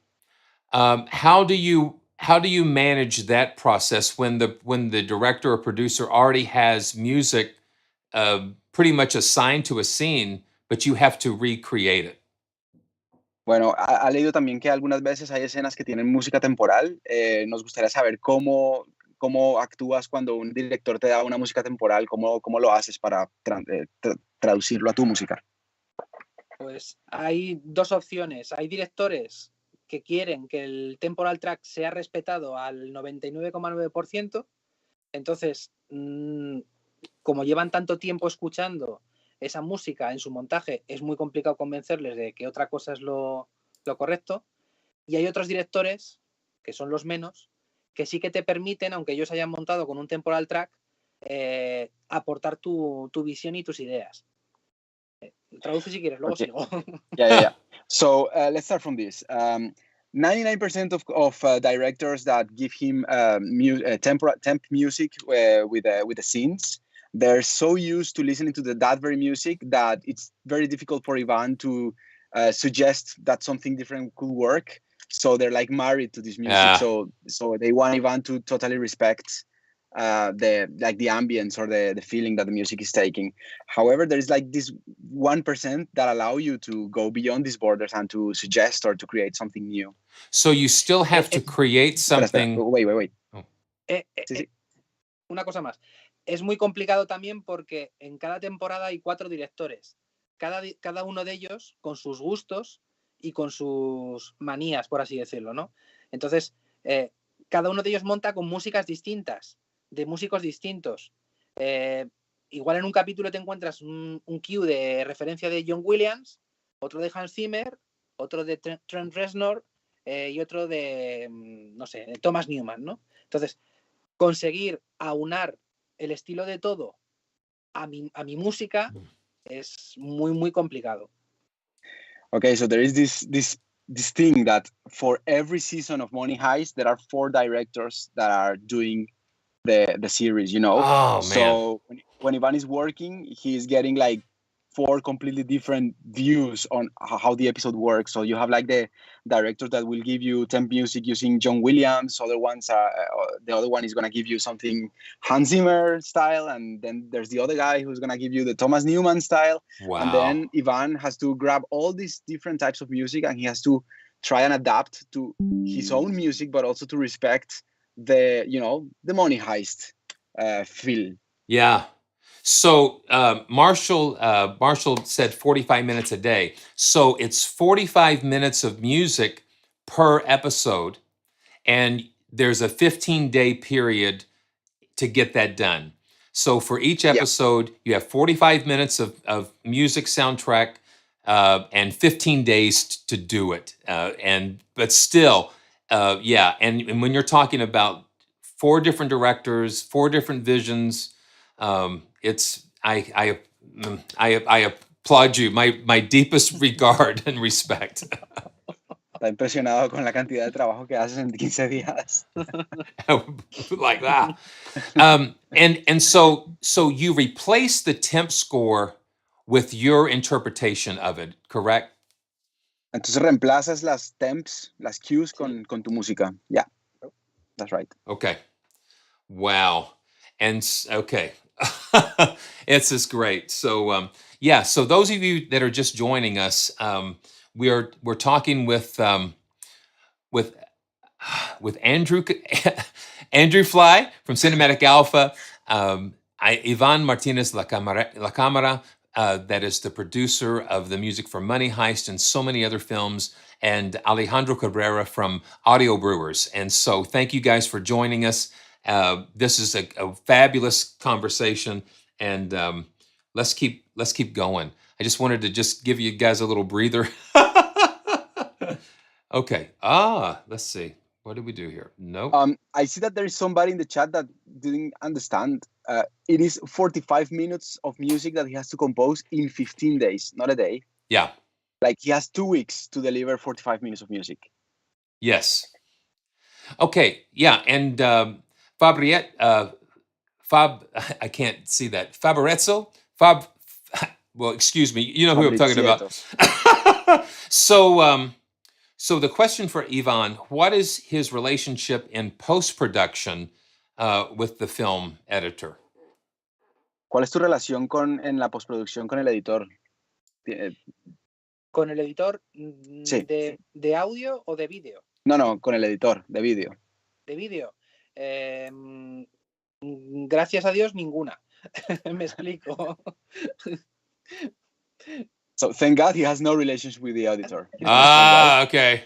How do you manage that process when the director or producer already has music pretty much assigned to a scene, but you have to recreate it. Bueno, ha leído también que algunas veces hay escenas que tienen música temporal. Nos gustaría saber cómo actúas cuando un director te da una música temporal, cómo lo haces para traducirlo a tu música. Pues hay dos opciones. Hay directores que quieren que el temporal track sea respetado al 99,9%. Entonces, como llevan tanto tiempo escuchando esa música en su montaje, es muy complicado convencerles de que otra cosa es lo correcto. Y hay otros directores, que son los menos, que sí que te permiten, aunque ellos hayan montado con un temporal track, aportar tu visión y tus ideas. Traduce si quieres, luego sigo. Yeah. So let's start from this. 99% of directors that give him temp music with the scenes, they're so used to listening to that very music that it's very difficult for Ivan to suggest that something different could work. So they're like married to this music. So they want Ivan to totally respect the ambience or the feeling that the music is taking. However, there is like this 1% that allow you to go beyond these borders and to suggest or to create something new. So you still have to create something. Wait. Oh. Sí. Una cosa más. Es muy complicado también porque en cada temporada hay 4 directores. Cada uno de ellos con sus gustos y con sus manías, por así decirlo, ¿no? Entonces, cada uno de ellos monta con músicas distintas, de músicos distintos. Igual en un capítulo te encuentras un cue de referencia de John Williams, otro de Hans Zimmer, otro de Trent Reznor y otro de, no sé, de Thomas Newman, ¿no? Entonces, conseguir aunar el estilo de todo a mi música es muy, muy complicado. Okay, so there is this thing that for every season of Money Heist, there are 4 directors that are doing the series, you know? Oh, man. So when Ivan is working, he is getting like 4 completely different views on how the episode works. So you have like the director that will give you temp music using John Williams. The other one is going to give you something Hans Zimmer style. And then there's the other guy who's going to give you the Thomas Newman style. Wow. And then Ivan has to grab all these different types of music and he has to try and adapt to his own music, but also to respect the Money Heist feel. Yeah. So Marshall said 45 minutes a day. So it's 45 minutes of music per episode, and there's a 15-day period to get that done. So for each episode, you have 45 minutes of music soundtrack and 15 days to do it. But still, and when you're talking about 4 different directors, 4 different visions, I applaud you. My deepest regard and respect. Está impresionado con la cantidad de trabajo que haces en 15 días. Like that. And so you replace the temp score with your interpretation of it, correct? Entonces reemplazas las temps, las cues con tu música. Yeah, that's right. Okay. Wow. And okay. It's just great. So so those of you that are just joining us, we're talking with Andrew Andrew Fly from Cinematic Alpha, Ivan Martinez Lacamara, that is the producer of the music for Money Heist and so many other films, and Alejandro Cabrera from Audio Brewers. And so thank you guys for joining us. This is a fabulous conversation, and let's keep going. I just wanted to just give you guys a little breather. Okay. Let's see. What did we do here? Nope. I see that there is somebody in the chat that didn't understand. It is 45 minutes of music that he has to compose in 15 days, not a day. Yeah. Like he has 2 weeks to deliver 45 minutes of music. Yes. Okay. Yeah. And I can't see that. Favorezzo? Well, excuse me. You know who I'm talking about. So the question for Ivan, what is his relationship in post-production with the film editor? ¿Cuál es tu relación en la postproducción con el editor? ¿Con el editor Sí. de audio o de vídeo? No, con el editor de vídeo. De vídeo. Gracias a Dios, ninguna. Me explico. So thank God he has no relationship with the editor. Okay.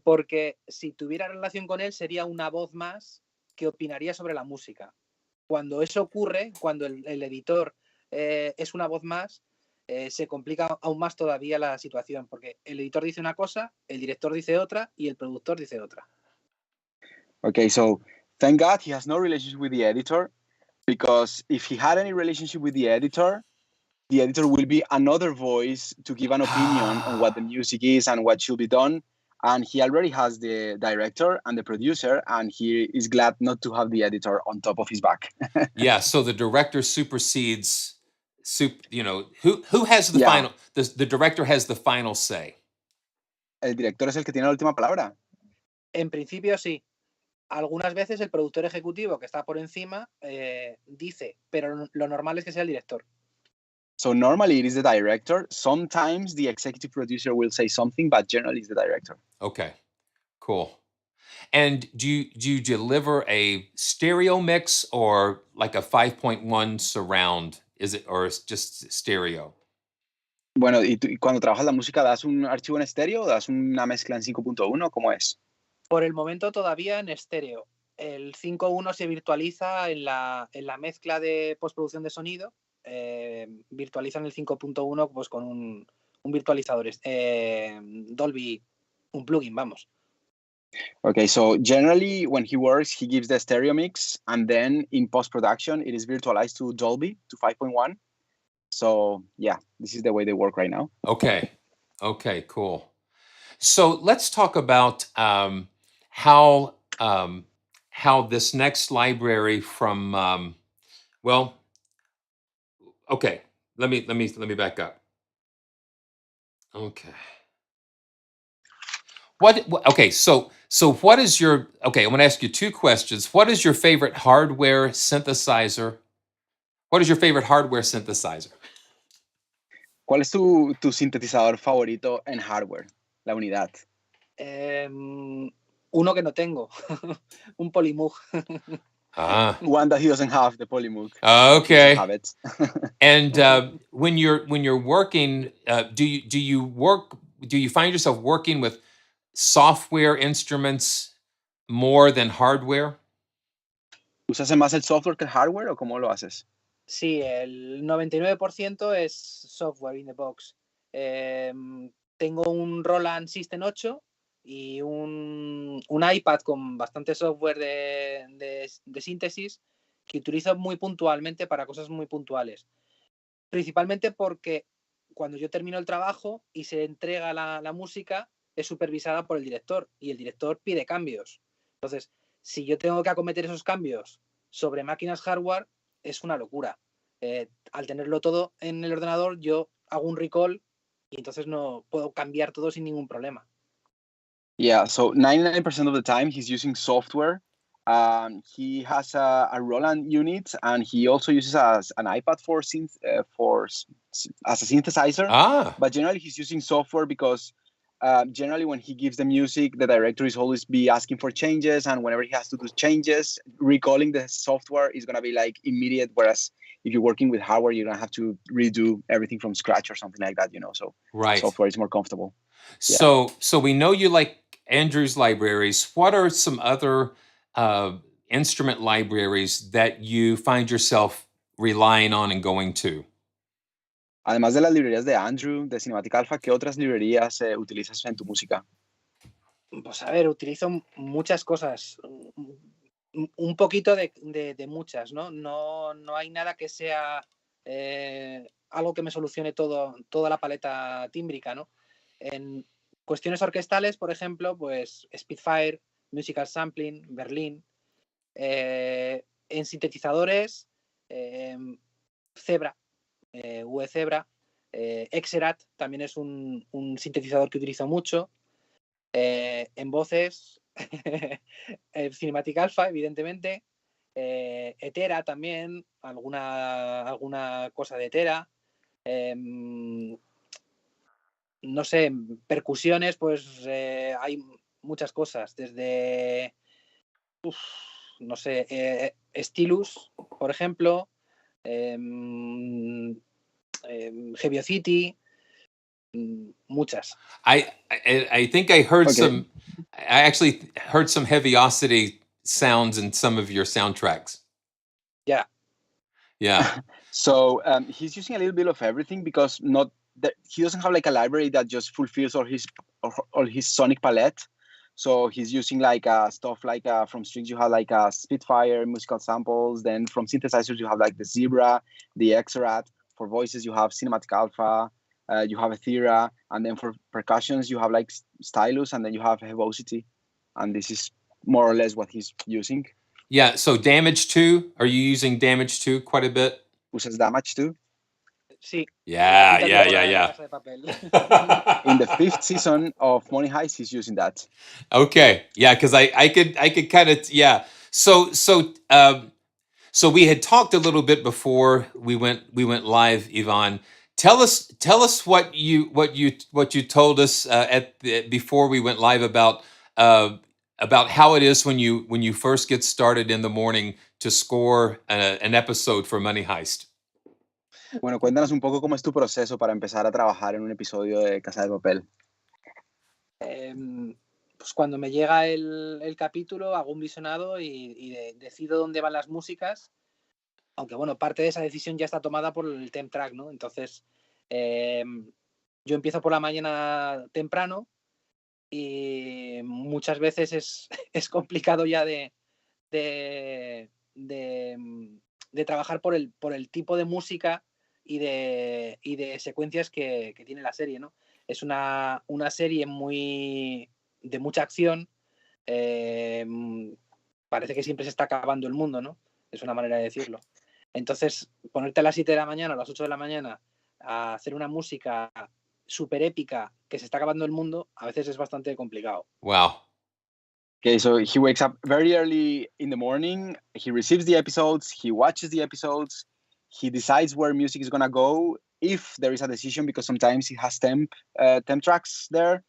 Porque si tuviera relación con él, sería una voz más que opinaría sobre la música. Cuando eso ocurre, cuando el editor es una voz más, se complica aún más todavía la situación, porque el editor dice una cosa, el director dice otra y el productor dice otra. Okay, so thank God he has no relationship with the editor, because if he had any relationship with the editor will be another voice to give an opinion on what the music is and what should be done. And he already has the director and the producer, and he is glad not to have the editor on top of his back. Yeah, so the director supersedes, who has the Yeah. final, the director has the final say. El director es el que tiene la última palabra. En principio sí. Algunas veces el productor ejecutivo que está por encima dice, pero lo normal es que sea el director. So normally it is the director. Sometimes the executive producer will say something, but generally it's the director. Okay, cool. And do you deliver a stereo mix or like a 5.1 surround? Is it, or it's just stereo? Bueno, y cuando trabajas la música, ¿das un archivo en estéreo o das una mezcla en 5.1? ¿Cómo es? Por el momento todavía en estéreo. El 5.1 se virtualiza en la mezcla de postproducción de sonido. Virtualizan el 5.1 pues con un virtualizador Dolby, un plugin, vamos. Okay, so generally when he works, he gives the stereo mix, and then in post-production, it is virtualized to Dolby, to 5.1. So yeah, this is the way they work right now. Okay, cool. So let's talk about how this next library from okay. Let me back up. Okay. Okay, so what is your, okay, I'm going to ask you two questions. What is your favorite hardware synthesizer? What is your favorite hardware synthesizer? ¿Cuál es tu sintetizador favorito en hardware? La unidad. Uno que no tengo, un Polymoog. One that he doesn't have, the Polymoog. Okay. He doesn't have it. And when you're working, do you find yourself working with software instruments more than hardware? ¿Usas más el software que el hardware o cómo lo haces? Sí, el 99% es software in the box. Tengo un Roland System 8 y un iPad con bastante software de síntesis que utilizo muy puntualmente para cosas muy puntuales. Principalmente porque cuando yo termino el trabajo y se entrega la música, es supervisada por el director y el director pide cambios. Entonces, si yo tengo que acometer esos cambios sobre máquinas hardware, es una locura. Al tenerlo todo en el ordenador, yo hago un recall y entonces no puedo cambiar todo sin ningún problema. Yeah, so 99% of the time he's using software. He has a Roland unit, and he also uses an iPad as a synthesizer. But generally he's using software because generally when he gives the music, the director is always be asking for changes, and whenever he has to do changes, recalling the software is going to be like immediate, whereas if you're working with hardware, you're going to have to redo everything from scratch or something like that, so right. Software is more comfortable. So we know you like Andrew's libraries. What are some other instrument libraries that you find yourself relying on and going to? Además de las librerías de Andrew, de Cinematic Alpha, ¿qué otras librerías utilizas en tu música? Pues a ver, utilizo muchas cosas, un poquito de muchas, ¿no? No hay nada que sea algo que me solucione toda la paleta tímbrica, ¿no? En cuestiones orquestales, por ejemplo, pues Spitfire, Musical Sampling, Berlin. En sintetizadores, Zebra, UE Zebra, Exerat también es un sintetizador que utilizo mucho. En voces, Cinematic Alpha, evidentemente. Hetera también, alguna cosa de Hetera. No sé, percusiones, pues hay muchas cosas, desde, no sé, Stylus, por ejemplo, Heaviocity, muchas. I think I heard Okay. I actually heard some heaviosity sounds in some of your soundtracks. Yeah. Yeah. So he's using a little bit of everything because he doesn't have like a library that just fulfills all his sonic palette. So he's using like stuff like from strings you have like Spitfire musical samples. Then from synthesizers you have like the Zebra, the Xrat. For voices you have Cinematic Alpha, you have Ethera, and then for percussions you have like Stylus, and then you have Hevosity. And this is more or less what he's using. Yeah. So Damage 2, are you using Damage 2 quite a bit? Usas Damage too. Sí. Yeah, La yeah, temporada de yeah, Casa de Papel. In the 5th season of Money Heist, he's using that. Okay. Yeah, because I could kind of, yeah. So we had talked a little bit before we went live, Ivan. Tell us what you told us before we went live about how it is when you first get started in the morning to score an episode for Money Heist. Bueno, cuéntanos un poco cómo es tu proceso para empezar a trabajar en un episodio de Casa de Papel. Pues cuando me llega el capítulo hago un visionado y decido dónde van las músicas, aunque bueno, parte de esa decisión ya está tomada por el theme track, ¿no? Entonces yo empiezo por la mañana temprano y muchas veces es complicado ya de trabajar por el tipo de música y de secuencias que tiene la serie, ¿no? Es una serie de mucha acción. Parece que siempre se está acabando el mundo, ¿no? Es una manera de decirlo. Entonces, ponerte a las 7 de la mañana, a las 8 de la mañana, a hacer una música súper épica que se está acabando el mundo, a veces es bastante complicado. Wow. Okay, so he wakes up very early in the morning. He receives the episodes. He watches the episodes. He decides where music is gonna go, if there is a decision, because sometimes he has temp tracks there.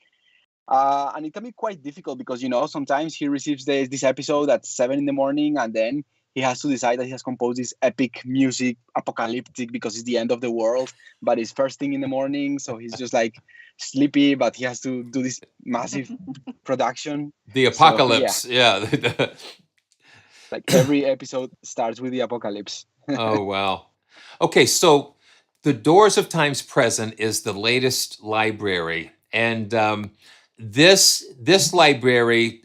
And it can be quite difficult because, sometimes he receives this episode at 7 in the morning, and then he has to decide that he has composed this epic music, apocalyptic, because it's the end of the world, but it's first thing in the morning, so he's just like sleepy, but he has to do this massive production. The apocalypse, So, yeah. yeah. Like every episode starts with the apocalypse. Oh, wow. Okay, so The Doors of Time's Present is the latest library, and this library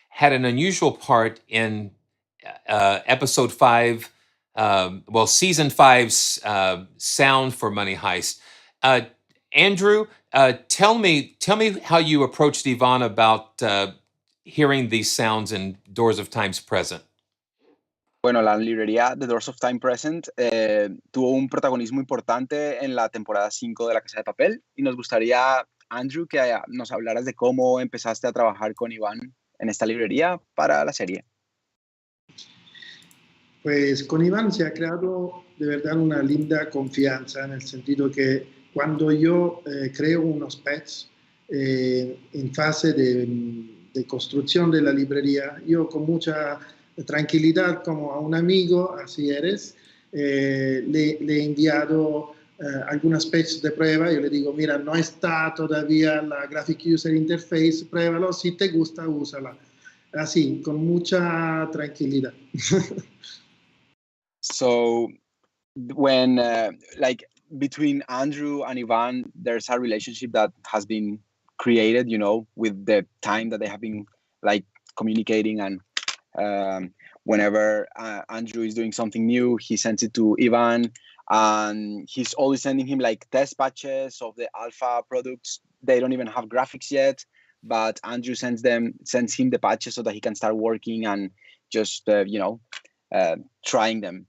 had an unusual part in episode 5, season 5's sound for Money Heist. Andrew, tell me how you approached Ivan about hearing these sounds in Doors of Time's Present. Bueno, la librería The Doors of Time Present tuvo un protagonismo importante en la temporada 5 de La Casa de Papel, y nos gustaría, Andrew, que nos hablaras de cómo empezaste a trabajar con Iván en esta librería para la serie. Pues con Iván se ha creado de verdad una linda confianza, en el sentido que cuando yo creo unos pets en fase de construcción de la librería, yo con mucha tranquilidad, como a un amigo, así eres, le he enviado algunas patches de prueba. Yo le digo, mira, no está todavía la Graphic User Interface, pruébalo, si te gusta, úsala. Así, con mucha tranquilidad. So when between Andrew and Ivan, there's a relationship that has been created, with the time that they have been communicating, and whenever Andrew is doing something new, he sends it to Ivan, and he's always sending him test patches of the alpha products. They don't even have graphics yet, but Andrew sends him the patches so that he can start working and just trying them.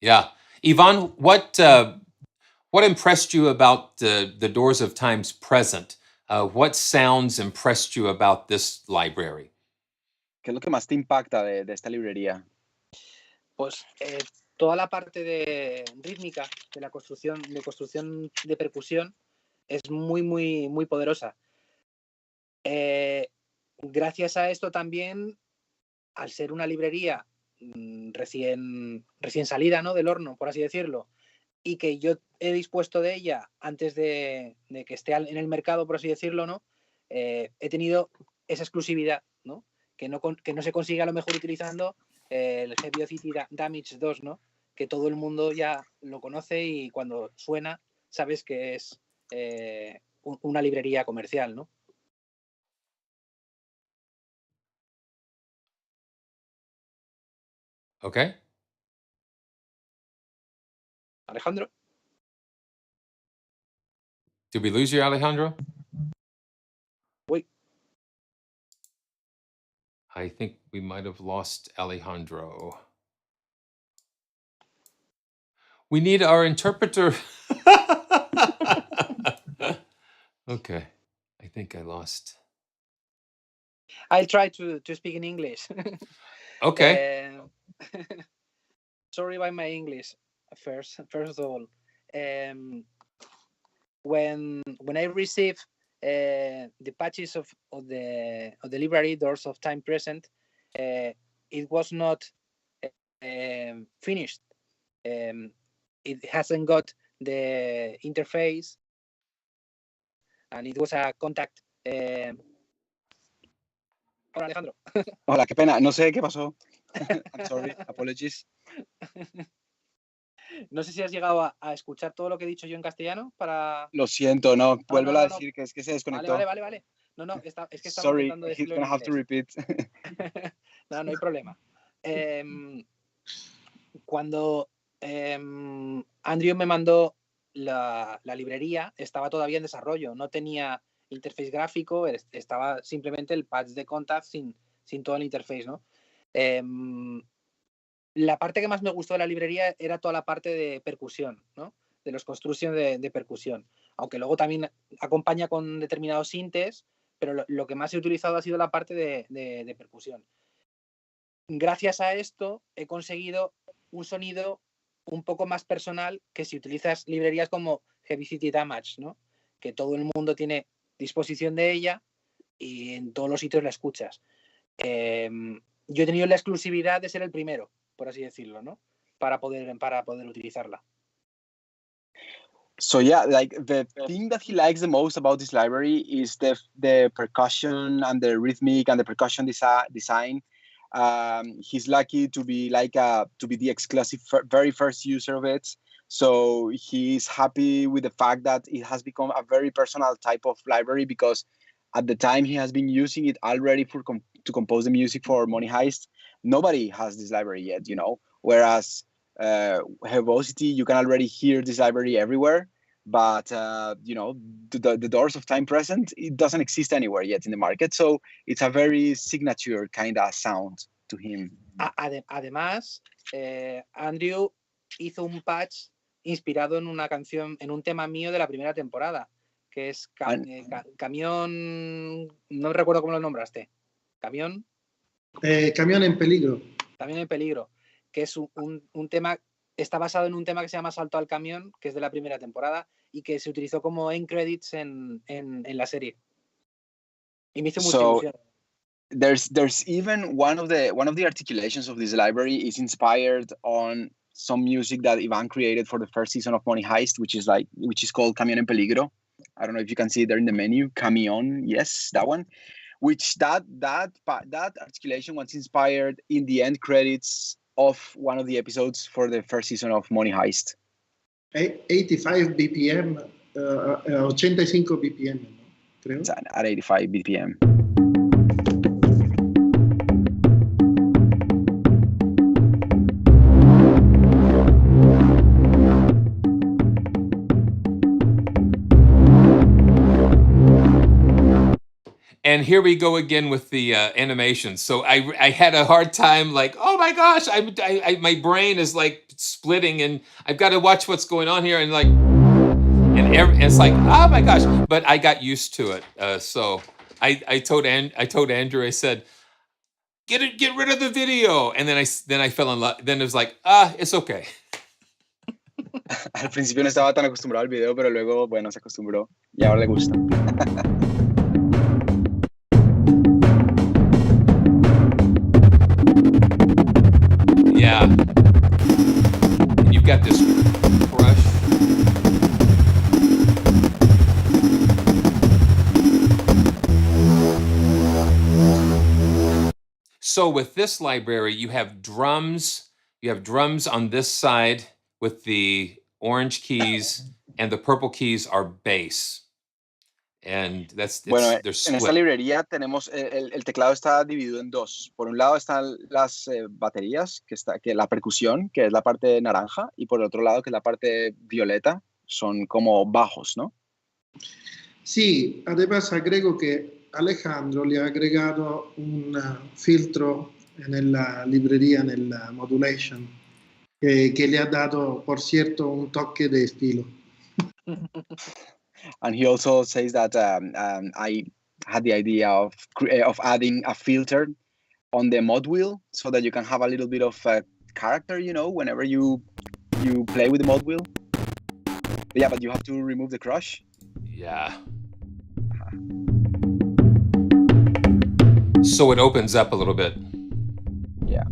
Yeah, Ivan, what impressed you about the Doors of Time's Present? What sounds impressed you about this library? ¿Qué es lo que más te impacta de esta librería? Pues toda la parte de rítmica, de la construcción de percusión, es muy, muy, muy poderosa. Gracias a esto también, al ser una librería recién salida, ¿no?, del horno, por así decirlo, y que yo he dispuesto de ella antes de que esté en el mercado, por así decirlo, ¿no? He tenido esa exclusividad, ¿no? Que no se consigue a lo mejor utilizando el Heavy Damage 2, ¿no? Que todo el mundo ya lo conoce y cuando suena sabes que es una librería comercial, ¿no? Okay. Alejandro. Did we lose you, Alejandro? Uy. I think we might have lost Alejandro. We need our interpreter. Okay. I think I lost. I'll try to speak in English. Okay. Sorry about my English. First of all, when I received the patches of the library Doors of Time Present, it was not finished. It hasn't got the interface, and it was a contact. Hola, Alejandro. Hola, qué pena, no sé qué pasó. I'm sorry, apologies. No sé si has llegado a escuchar todo lo que he dicho yo en castellano para... Lo siento, no, vuélvelo a no. decir, que es que se desconectó. Vale. No, es que estaba Sorry, intentando he's decirlo gonna en have to inglés. repeat. No hay problema. Cuando Andrew me mandó la librería, estaba todavía en desarrollo, no tenía interface gráfico, estaba simplemente el patch de contact sin todo el interface, ¿no? La parte que más me gustó de la librería era toda la parte de percusión, ¿no? De los constructions de percusión, aunque luego también acompaña con determinados sintes, pero lo que más he utilizado ha sido la parte de percusión. Gracias a esto he conseguido un sonido un poco más personal que si utilizas librerías como Heavy Damage, ¿no? Que todo el mundo tiene disposición de ella y en todos los sitios la escuchas. Yo he tenido la exclusividad de ser el primero, por así decirlo, ¿no? Para poder utilizarla. So yeah, like the thing that he likes the most about this library is the percussion and the rhythmic and the percussion design. He's lucky to be the exclusive very first user of it. So he's happy with the fact that it has become a very personal type of library, because at the time he has been using it already to compose the music for Money Heist. Nobody has this library yet, you know. Whereas Heavosity, you can already hear this library everywhere, but you know, the Doors of Time Present, it doesn't exist anywhere yet in the market, so it's a very signature kind of sound to him. Además, Andrew hizo un patch inspirado en una canción, en un tema mío de la primera temporada, que es Camión, no recuerdo cómo lo nombraste. Camión en peligro. También en peligro, que es un tema, está basado en un tema que se llama Salto al Camión, que es de la primera temporada y que se utilizó como end credits en la serie. Y me hizo mucha ilusión. There's even one of the articulations of this library is inspired on some music that Ivan created for the first season of Money Heist, which is called Camión en Peligro. I don't know if you can see it there in the menu. Camión, yes, that one. Which that articulation was inspired in the end credits of one of the episodes for the first season of Money Heist. 85 BPM, 85 BPM, ¿no? Creo. It's at 85 BPM. And here we go again with the animation. So I had a hard time, like, oh my gosh, my brain is like splitting, and I've got to watch what's going on here, and like, it's like, oh my gosh. But I got used to it. So I told Andrew, I said, get rid of the video. And then I fell in love. Then it was like, it's okay. Al principio no estaba tan acostumbrado al video, pero luego, bueno, se acostumbró y ahora le gusta. Yeah. And you've got this brush. So with this library, you have drums. You have drums on this side with the orange keys, and the purple keys are bass. And they're Bueno, en esta split. librería tenemos el teclado está dividido en dos. Por un lado están las baterías, que la percusión, que es la parte naranja, y por el otro lado, que es la parte violeta, son como bajos, ¿no? Sí, además agrego que Alejandro le ha agregado un filtro en la librería, en la modulation, que le ha dado, por cierto, un toque de estilo. And he also says that I had the idea of adding a filter on the mod wheel so that you can have a little bit of character, whenever you play with the mod wheel. Yeah, but you have to remove the crush. Yeah. So it opens up a little bit. Yeah.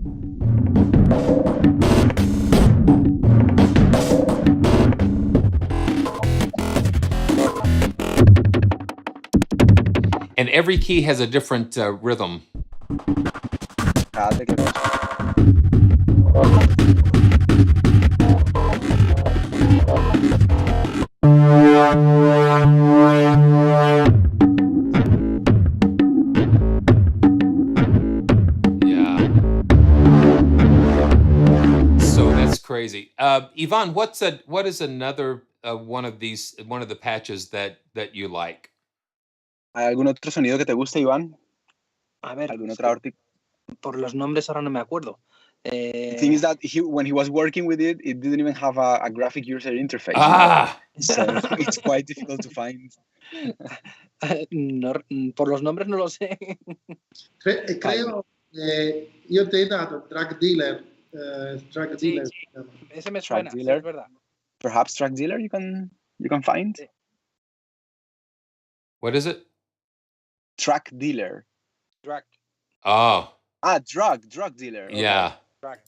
And every key has a different rhythm. Cada tecla. Yeah. So that's crazy. Ivan, what is another one of the patches that you like? ¿Hay algún otro sonido que te guste, Iván? A ver, ¿Algún es otro que por los nombres ahora no me acuerdo. The thing is that when he was working with it didn't even have a graphic user interface. So it's quite difficult to find. No, por los nombres no lo sé. Creo io te he dato Track Dealer. Track Sí, Dealer. sí, ese me Track suena, sí, Dealer. es verdad. Perhaps Track Dealer you can find? Sí. What is it? Track Dealer. Drag, Oh, Drug Dealer. Okay. yeah. drag.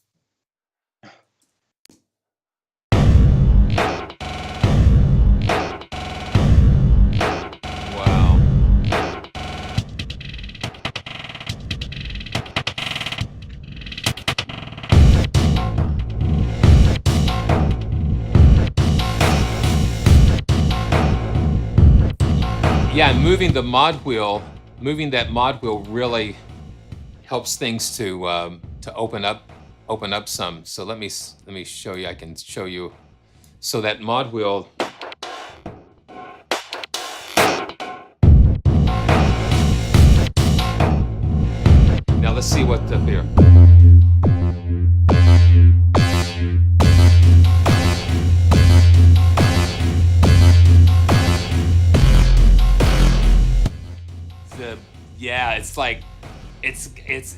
Wow. Yeah, moving that mod wheel really helps things to open up some. So let me show you. I can show you. So that mod wheel. Now let's see what's up here. It's like it's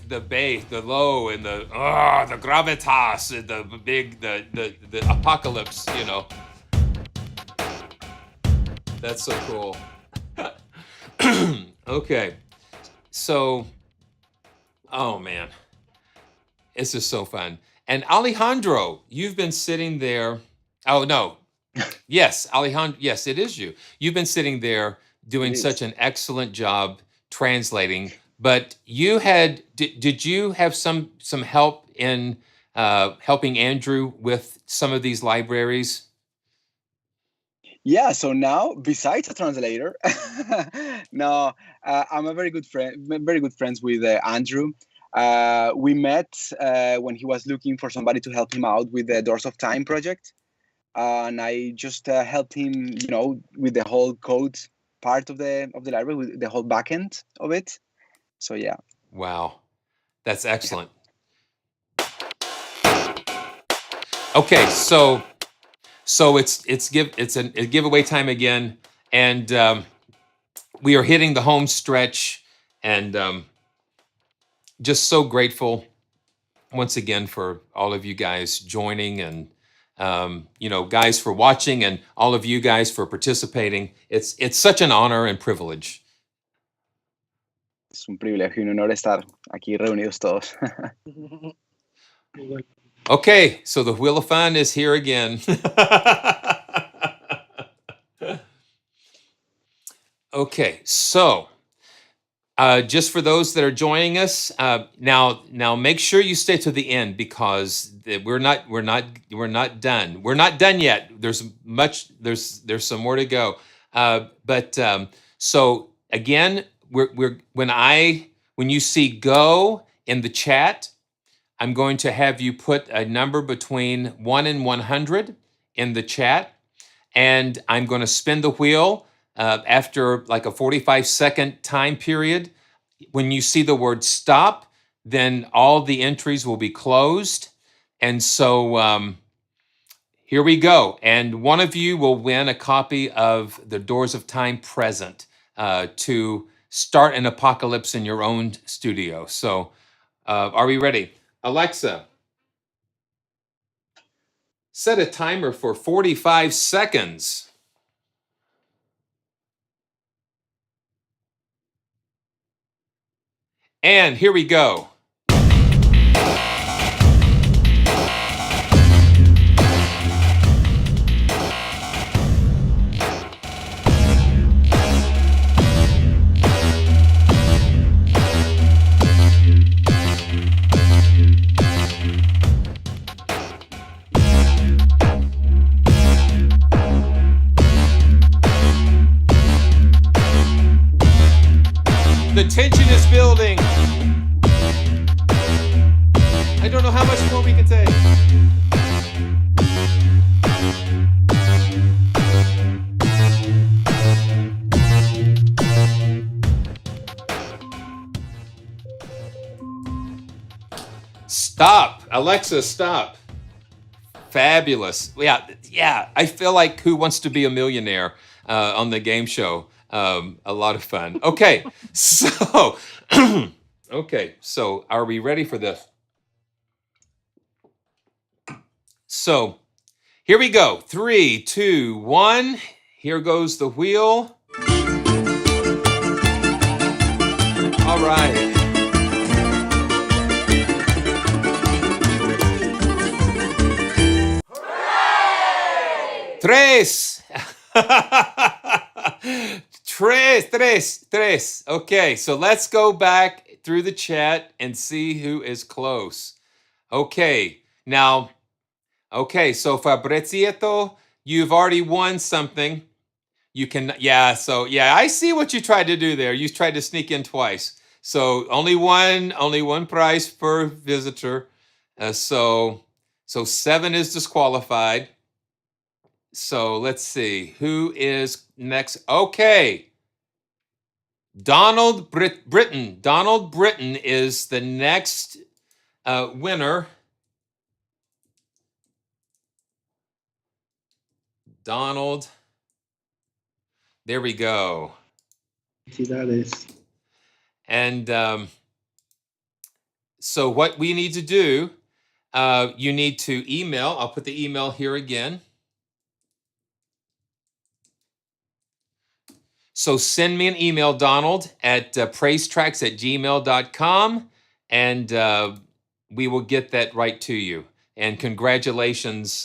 the bass, the low, and the gravitas, and the big the apocalypse. That's so cool. Okay, so oh man, it's just so fun. And Alejandro, you've been sitting there. Oh no, yes, Alejandro. Yes, it is you. You've been sitting there doing such an excellent job translating, but did you have some help in helping Andrew with some of these libraries? Yeah, so now besides a translator, no, I'm a very good friends with Andrew. We met when he was looking for somebody to help him out with the Doors of Time project, and I just helped him, with the whole code part of the library, with the whole backend of it. So yeah. Wow, that's excellent. Okay, so it's a giveaway time again, and we are hitting the home stretch, and just so grateful once again for all of you guys joining, and guys for watching, and all of you guys for participating. It's such an honor and privilege. Es un privilegio y un honor estar aquí reunidos todos. Igual. Okay, so the Wheel of Fun is here again. Okay, so just for those that are joining us, now make sure you stay to the end, because we're not done. We're not done yet. There's some more to go. So again, when you see go in the chat, I'm going to have you put a number between 1 and 100 in the chat, and I'm going to spin the wheel after like a 45-second time period. When you see the word stop, then all the entries will be closed. And so here we go. And one of you will win a copy of The Doors of Time Present to start an apocalypse in your own studio. So are we ready? Alexa, set a timer for 45 seconds. And here we go. The tension is building. I don't know how much more we can take. Stop. Alexa, stop. Fabulous. Yeah. I feel like Who Wants to Be a Millionaire on the game show. A lot of fun. Okay, so are we ready for this? So here we go. 3, 2, 1. Here goes the wheel. All right. Hooray! Tres. Tres. Okay, so let's go back through the chat and see who is close. Okay, so Fabrizio, you've already won something. You can, I see what you tried to do there. You tried to sneak in twice. So only one prize per visitor. So 7 is disqualified. So let's see, who is next? Okay. Donald Britton. Donald Britton is the next winner. Donald. There we go. Felicidades. And so what we need to do, you need to email. I'll put the email here again. So send me an email, Donald, at praisetracks@gmail.com, and we will get that right to you. And congratulations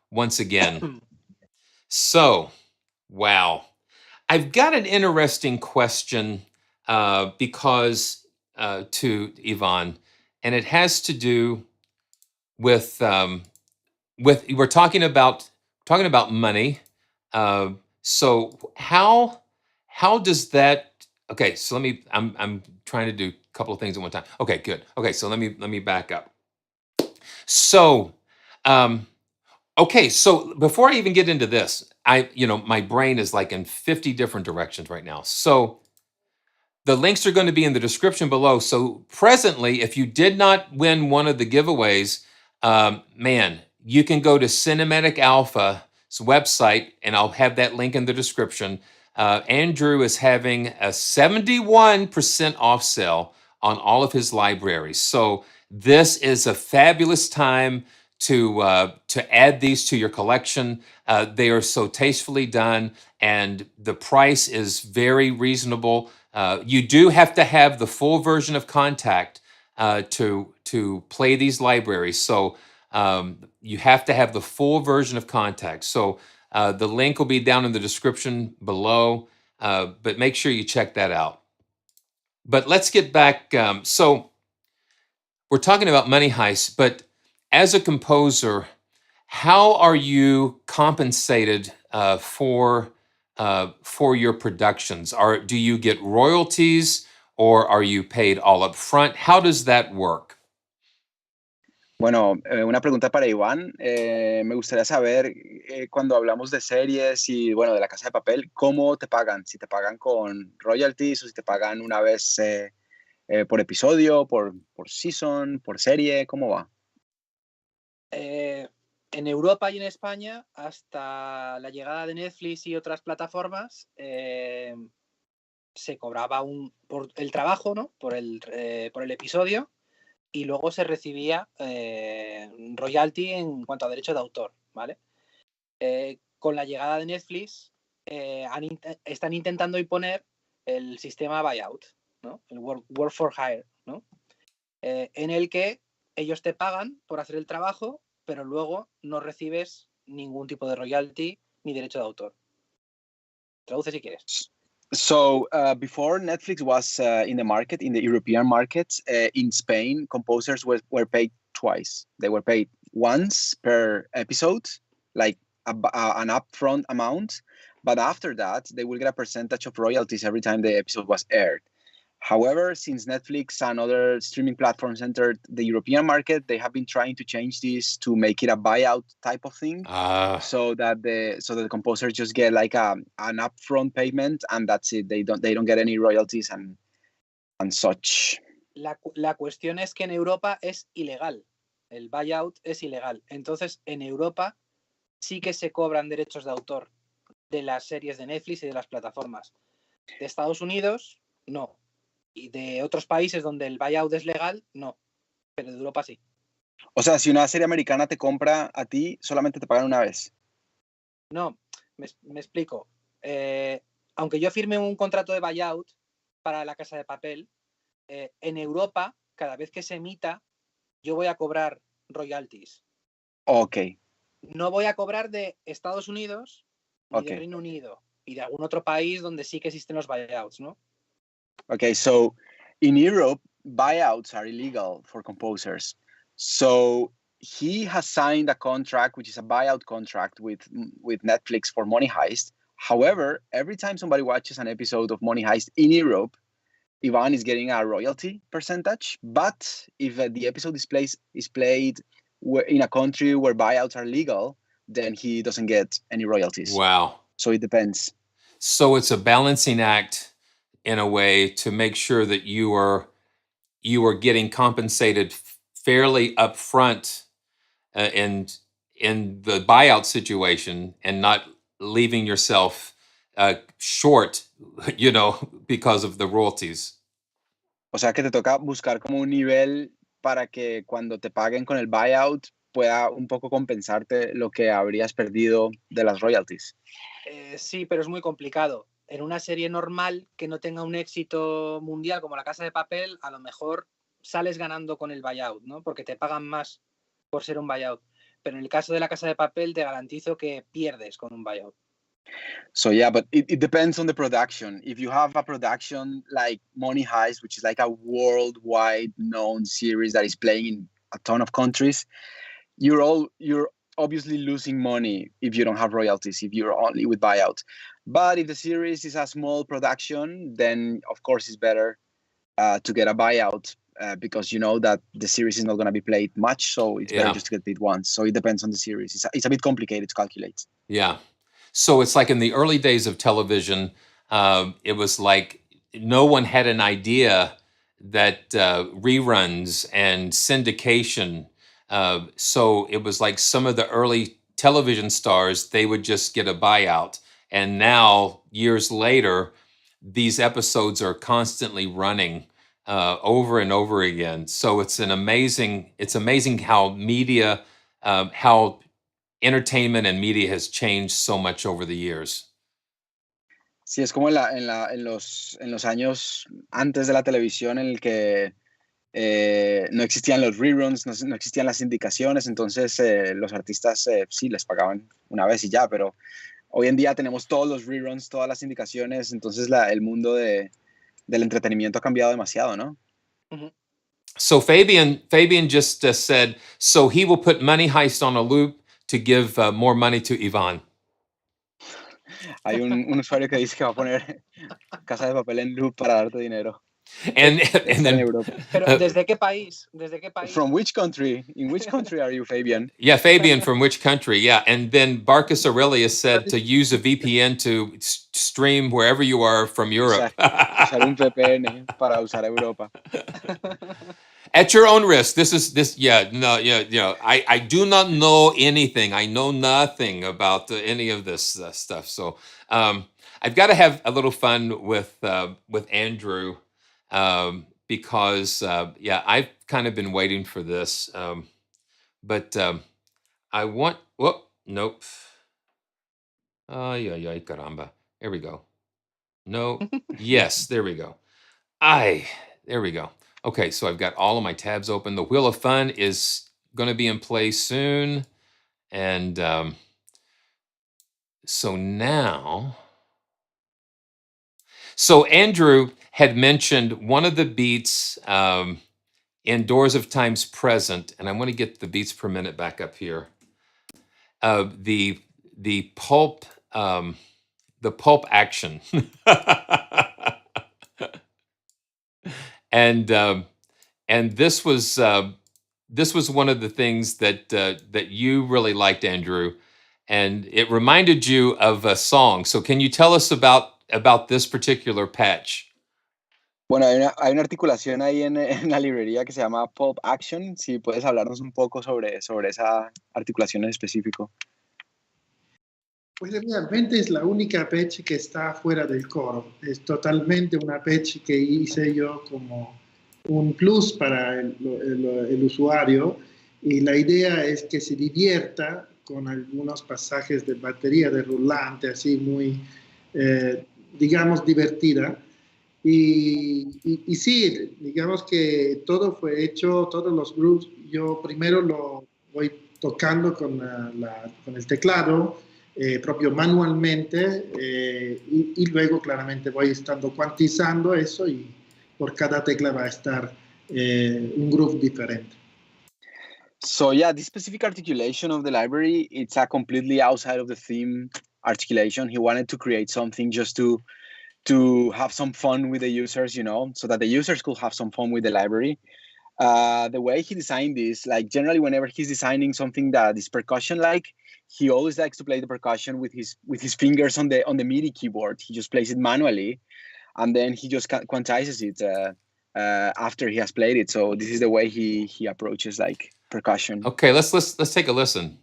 once again. So, wow. I've got an interesting question because to Ivan, and it has to do with we're talking about money. So how does that? Okay, so I'm trying to do a couple of things at one time. Okay, good. Okay, so let me back up. So, okay, so before I even get into this, my brain is like in 50 different directions right now. So the links are going to be in the description below. So presently, if you did not win one of the giveaways, you can go to Cinematic Alpha's website, and I'll have that link in the description. Andrew is having a 71% off sale on all of his libraries. So this is a fabulous time to add these to your collection. They are so tastefully done, and the price is very reasonable. You do have to have the full version of Contact to play these libraries. So you have to have the full version of Contact. So the link will be down in the description below, but make sure you check that out. But let's get back. So we're talking about Money Heist, but as a composer, how are you compensated for your productions? Do you get royalties or are you paid all up front? How does that work? Bueno, una pregunta para Iván. Me gustaría saber, cuando hablamos de series y, bueno, de La Casa de Papel, ¿cómo te pagan? Si te pagan con royalties o si te pagan una vez por episodio, por season, por serie, ¿cómo va? En Europa y en España, hasta la llegada de Netflix y otras plataformas, se cobraba por el trabajo, ¿no? Por el episodio, y luego se recibía royalty en cuanto a derecho de autor, ¿vale? Con la llegada de Netflix, están intentando imponer el sistema buyout, ¿no? El work for hire, ¿no? En el que ellos te pagan por hacer el trabajo, pero luego no recibes ningún tipo de royalty ni derecho de autor. Traduce si quieres. So before Netflix was in the market, in the European markets, in Spain, composers were paid twice. They were paid once per episode, like an upfront amount, but after that, they will get a percentage of royalties every time the episode was aired. However, since Netflix and other streaming platforms entered the European market, they have been trying to change this to make it a buyout type of thing, so that the composers just get like an upfront payment, and that's it. They don't get any royalties and such. La cuestión es que en Europa es ilegal. El buyout es ilegal. Entonces, en Europa sí que se cobran derechos de autor de las series de Netflix y de las plataformas. De Estados Unidos, no. Y de otros países donde el buyout es legal, no. Pero de Europa sí. O sea, si una serie americana te compra a ti, solamente te pagan una vez. No, me explico. Aunque yo firme un contrato de buyout para La Casa de Papel, en Europa, cada vez que se emita, yo voy a cobrar royalties. Ok. No voy a cobrar de Estados Unidos ni de Reino Unido y de algún otro país donde sí que existen los buyouts, ¿no? Okay, so in Europe, buyouts are illegal for composers. So he has signed a contract, which is a buyout contract with Netflix for Money Heist. However, every time somebody watches an episode of Money Heist in Europe, Ivan is getting a royalty percentage. But if the episode is played in a country where buyouts are legal, then he doesn't get any royalties. Wow. So it depends. So it's a balancing act in a way to make sure that you are getting compensated fairly upfront in the buyout situation and not leaving yourself short, because of the royalties. O sea que te toca buscar como un nivel para que cuando te paguen con el buyout pueda un poco compensarte lo que habrías perdido de las royalties. Sí, pero es muy complicado. En una serie normal que no tenga un éxito mundial como La Casa de Papel, a lo mejor sales ganando con el buyout, ¿no? Porque te pagan más por ser un buyout. Pero en el caso de La Casa de Papel te garantizo que pierdes con un buyout. So yeah, but it depends on the production. If you have a production like Money Heist, which is like a worldwide known series that is playing in a ton of countries, you're obviously losing money if you don't have royalties, if you're only with buyout. But if the series is a small production, then of course it's better to get a buyout because you know that the series is not going to be played much, so it's better just to get paid once. So it depends on the series. It's a bit complicated to calculate. Yeah. So it's like in the early days of television, it was like no one had an idea that reruns and syndication. So it was like some of the early television stars, they would just get a buyout. And now, years later, these episodes are constantly running over and over again. So it's amazing how media, how entertainment and media has changed so much over the years. Sí, es como en los años antes de la televisión en el que no existían los reruns, no existían las indicaciones, entonces los artistas sí les pagaban una vez y ya, pero hoy en día tenemos todos los reruns, todas las indicaciones, entonces el mundo del entretenimiento ha cambiado demasiado, ¿no? Ujú. So Fabian just said, so he will put Money Heist on a loop to give more money to Ivan. Hay un usuario que dice que va a poner Casa de Papel en loop para darte dinero. And En then Europa. Pero ¿desde qué país? ¿Desde qué país? From which country? In which country are you, Fabian? yeah, Fabian from which country? Yeah, and then Barcus Aurelius said to use a VPN to stream wherever you are from Europe. Usar un VPN para usar Europa. At your own risk. I do not know anything. I know nothing about any of this stuff. So I've got to have a little fun with Andrew because I've kind of been waiting for this. But I want. Whoop, nope. Ay, caramba. There we go. No. Yes, there we go. There we go. Okay, so I've got all of my tabs open. The Wheel of Fun is going to be in play soon. And so now, so Andrew had mentioned one of the beats in Doors of Time's Present, and I want to get the beats per minute back up here. The pulp action. And this was one of the things that you really liked, Andrew, and it reminded you of a song. So can you tell us about this particular patch? Bueno, hay una articulación ahí en la librería que se llama Pulp Action. Si puedes hablarnos un poco sobre esa articulación en específico. Pues realmente es la única patch que está fuera del coro. Es totalmente una patch que hice yo como un plus para el usuario, y la idea es que se divierta con algunos pasajes de batería de rulante, así muy, digamos, divertida. Y sí, digamos que todo fue hecho, todos los grooves, yo primero lo voy tocando con el teclado, propio manualmente, y luego claramente voy estando cuantizando eso, y por cada tecla va a estar un groove diferente. So yeah, this specific articulation of the library, it's a completely outside of the theme articulation. He wanted to create something just to have some fun with the users, so that the users could have some fun with the library. The way he designed this, like generally whenever he's designing something that is percussion-like, he always likes to play the percussion with his fingers on the MIDI keyboard. He just plays it manually, and then he just quantizes it after he has played it. So this is the way he approaches like percussion. Okay, let's take a listen.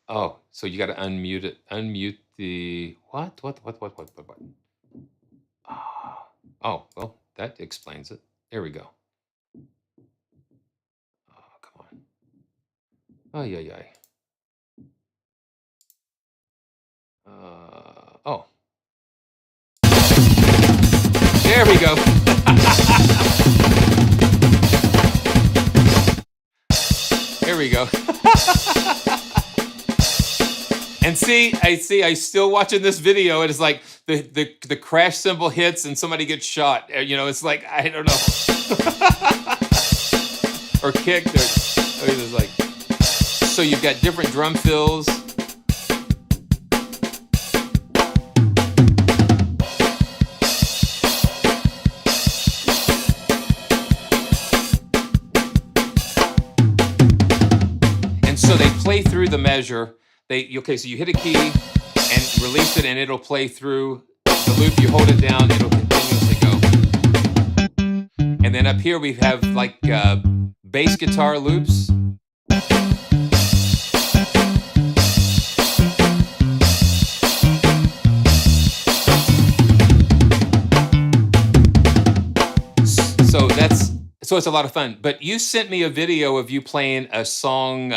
Oh, so you got to unmute it. Unmute the what? Oh, well, that explains it. There we go. Oh, come on. Oh, yeah. Oh. There we go. There we go. And I still watching this video, and it's like the crash symbol hits and somebody gets shot. It's like, I don't know. Or kicked, or it's like, so you've got different drum fills. So they play through the measure. So you hit a key and release it, and it'll play through the loop. You hold it down, it'll continuously go. And then up here we have like bass guitar loops. So it's a lot of fun. But you sent me a video of you playing a song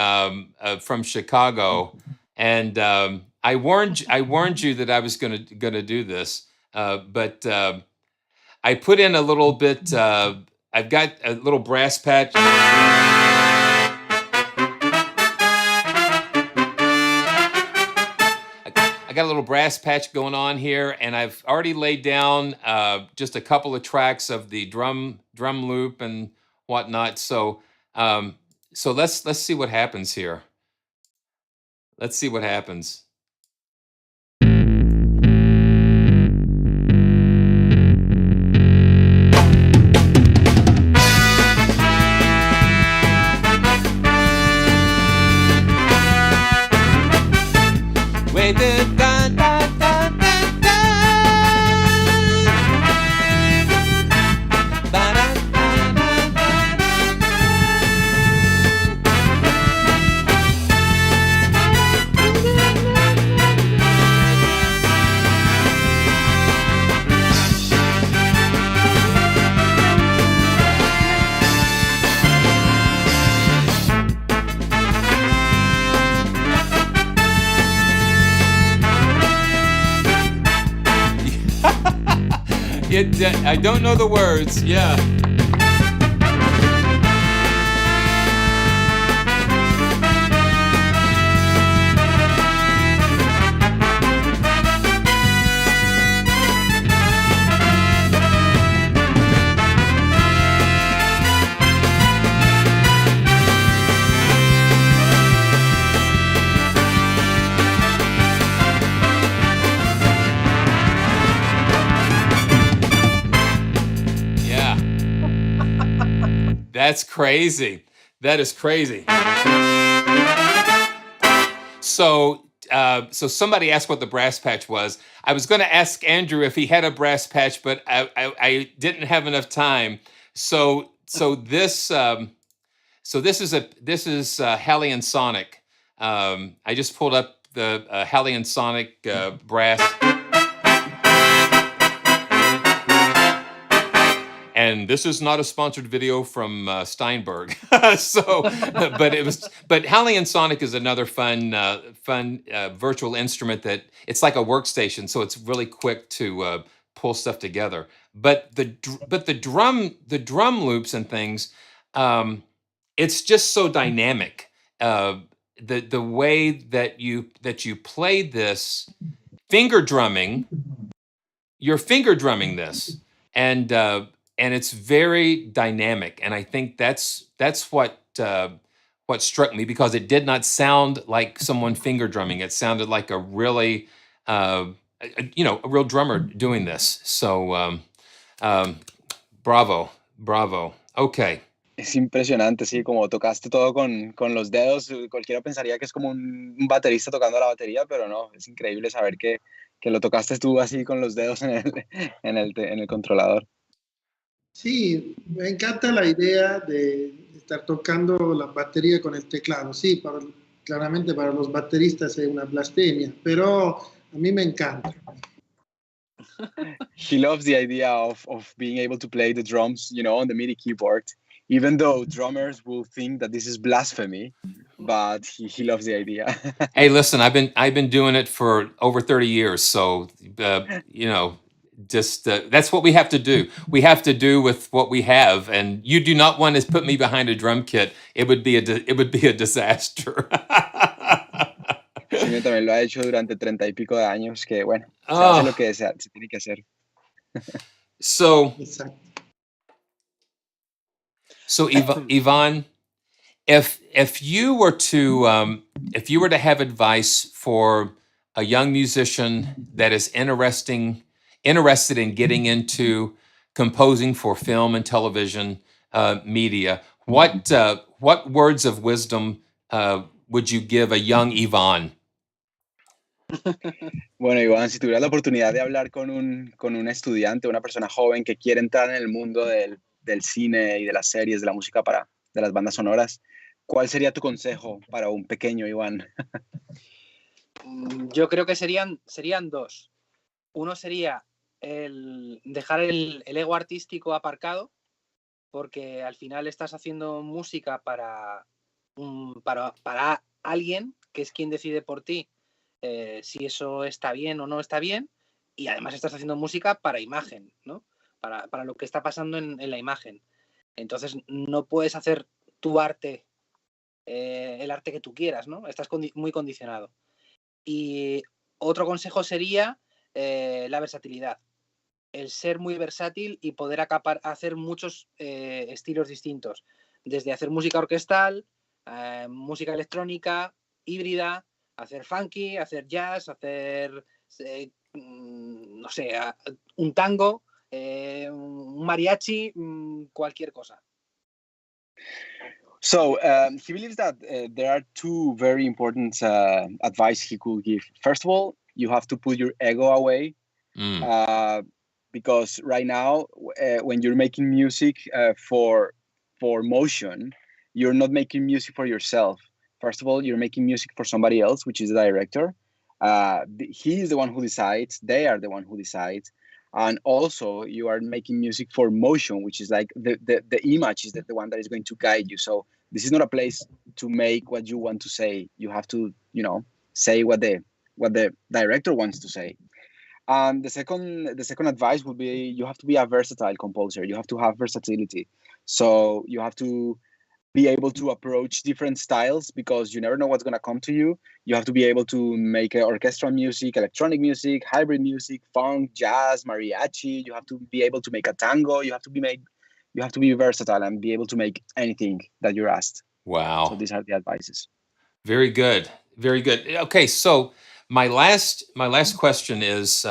from Chicago, and I warned you that I was gonna do this, but I put in a little bit. I've got a little brass patch. I got a little brass patch going on here, and I've already laid down just a couple of tracks of the drum loop and whatnot. So so let's see what happens here. Let's see what happens. Wait, da, da, da, da, da. Ba, da, da, da, da, I don't know the words. Yeah. Yeah. That's crazy. That is crazy. So, so somebody asked what the brass patch was. I was going to ask Andrew if he had a brass patch, but I didn't have enough time. So this is Hellion Sonic. I just pulled up the Hellion Sonic brass. And this is not a sponsored video from Steinberg. But Hellion Sonic is another fun virtual instrument that it's like a workstation, so it's really quick to pull stuff together. But the drum loops and things, it's just so dynamic. The way that you play this finger drumming, you're finger drumming this, and it's very dynamic, and I think that's what struck me, because it did not sound like someone finger drumming. It sounded like a really, a real drummer doing this. So, bravo. Okay. Es impresionante, sí, como tocaste todo con los dedos. Cualquiera pensaría que es como un baterista tocando la batería, pero no, es increíble saber que lo tocaste tú así con los dedos en el controlador. Sí, me encanta la idea de estar tocando la batería con el teclado. Sí, claramente para los bateristas es una blasfemia, pero a mí me encanta. He loves the idea of being able to play the drums, on the MIDI keyboard, even though drummers will think that this is blasphemy, but he loves the idea. Hey, listen, I've been doing it for over 30 years, so just that's what we have to do. We have to do with what we have, and you do not want to put me behind a drum kit. It would be a disaster. Sí, también lo ha hecho durante 30 y pico de años, que bueno, se hace lo que se tiene que hacer. So Ivan, if you were to have advice for a young musician that is interested in getting into composing for film and television media, what words of wisdom would you give a young Ivan? Bueno, Iván, si tuvieras la oportunidad de hablar con un estudiante, una persona joven que quiere entrar en el mundo del cine y de las series, de la música de las bandas sonoras, ¿cuál sería tu consejo para un pequeño Iván? Yo creo que serían dos. Uno sería el dejar el ego artístico aparcado porque al final estás haciendo música para alguien que es quien decide por ti si eso está bien o no está bien, y además estás haciendo música para imagen, ¿no? Para lo que está pasando en la imagen. Entonces no puedes hacer tu arte, el arte que tú quieras, ¿no? Estás muy condicionado. Y otro consejo sería la versatilidad. El ser muy versátil y poder hacer muchos estilos distintos. Desde hacer música orquestal, música electrónica, híbrida, hacer funky, hacer jazz, hacer, no sé, un tango, un mariachi, cualquier cosa. So he believes that there are two very important advice he could give. First of all, you have to put your ego away. Because right now, when you're making music for motion, you're not making music for yourself. First of all, you're making music for somebody else, which is the director. He is the one who decides. They are the one who decides. And also, you are making music for motion, which is like the image is the one that is going to guide you. So this is not a place to make what you want to say. You have to, say what the director wants to say. And the second advice would be you have to be a versatile composer. You have to have versatility. So you have to be able to approach different styles because you never know what's going to come to you. You have to be able to make orchestral music, electronic music, hybrid music, funk, jazz, mariachi. You have to be able to make a tango. You have to be versatile and be able to make anything that you're asked. Wow. So these are the advices. Very good. Very good. Okay, so my last question is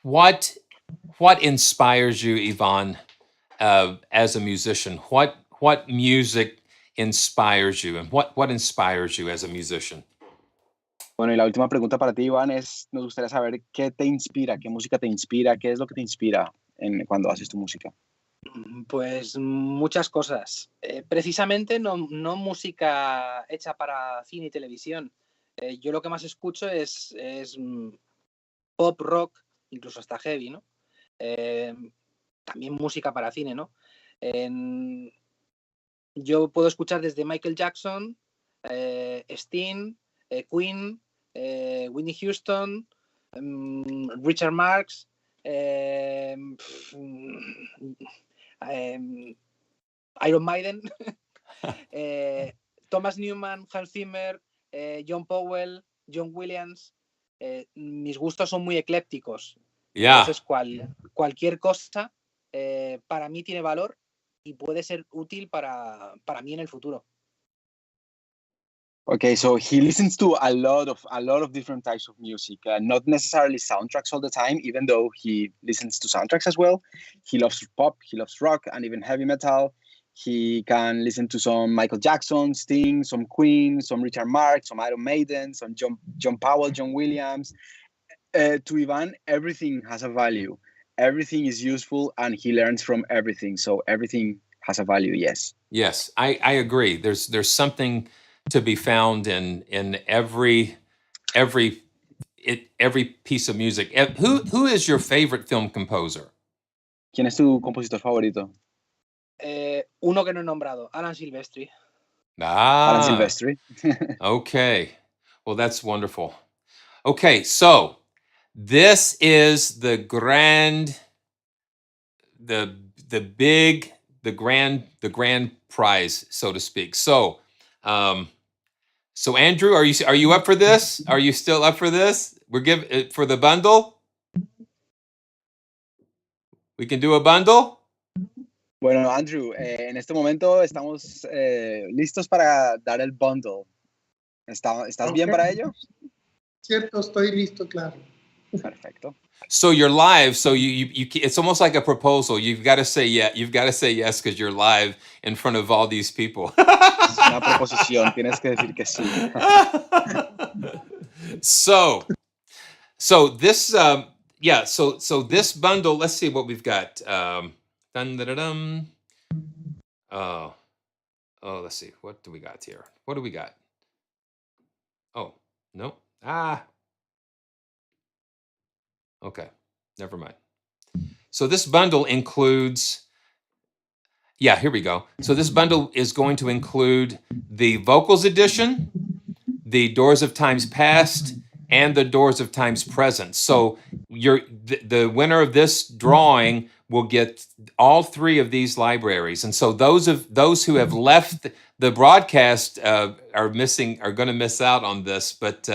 what inspires you, Ivan, as a musician? What music inspires you, and what inspires you as a musician? Bueno, y la última pregunta para ti, Iván, nos gustaría saber qué te inspira, qué música te inspira, qué es lo que te inspira cuando haces tu música. Pues muchas cosas. Precisamente no música hecha para cine y televisión. Yo lo que más escucho es pop, rock, incluso hasta heavy, ¿no? También música para cine, ¿no? Yo puedo escuchar desde Michael Jackson, Sting, Queen, Whitney Houston, Richard Marx, Iron Maiden, Thomas Newman, Hans Zimmer, John Powell, John Williams. Mis gustos son muy eclépticos. Yeah. Entonces cualquier cosa para mí tiene valor y puede ser útil para mí en el futuro. Okay, so he listens to a lot of different types of music, not necessarily soundtracks all the time, even though he listens to soundtracks as well. He loves pop, he loves rock, and even heavy metal. He can listen to some Michael Jackson, Sting, some Queen, some Richard Marx, some Iron Maiden, some John Powell, John Williams. To Ivan, everything has a value. Everything is useful, and he learns from everything. So everything has a value. Yes. Yes, I agree. There's something to be found in every piece of music. Who is your favorite film composer? ¿Quién es tu compositor favorito? Uno que no he nombrado, Alan Silvestri. Alan Silvestri. Okay. Well, that's wonderful. Okay, so this is the grand prize, so to speak. So Andrew, are you up for this? Are you still up for this? We're giving for the bundle. We can do a bundle. Bueno, Andrew, en este momento estamos listos para dar el bundle. ¿Estás bien para ello? Cierto, estoy listo, claro. Perfecto. So you're live. So you it's almost like a proposal. You've got to say yeah. You've got to say yes because you're live in front of all these people. Es una proposición. Tienes que decir que sí. So this So this bundle. Let's see what we've got. Oh, let's see. What do we got here? What do we got? Oh, no. Okay, never mind. So this bundle includes Yeah, here we go. So this bundle is going to include the vocals edition, the Doors of Times Past, and the Doors of Times Present. So the winner of this drawing will get all three of these libraries. And so those who have left the broadcast are going to miss out on this. But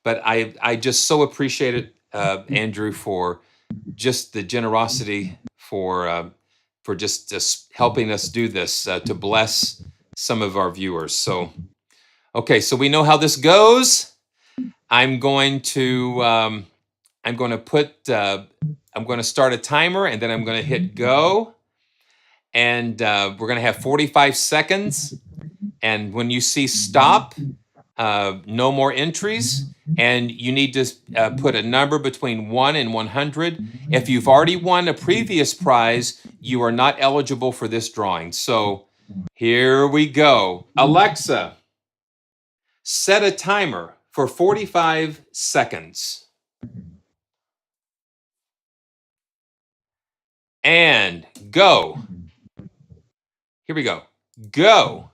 I just so appreciate it, Andrew, for just the generosity for just helping us do this to bless some of our viewers. So, okay, so we know how this goes. I'm going to start a timer, and then I'm going to hit go, and we're going to have 45 seconds. And when you see stop, no more entries, and you need to put a number between 1 and 100. If you've already won a previous prize, you are not eligible for this drawing. So here we go. Alexa, set a timer for 45 seconds. And go. Here we go. Go.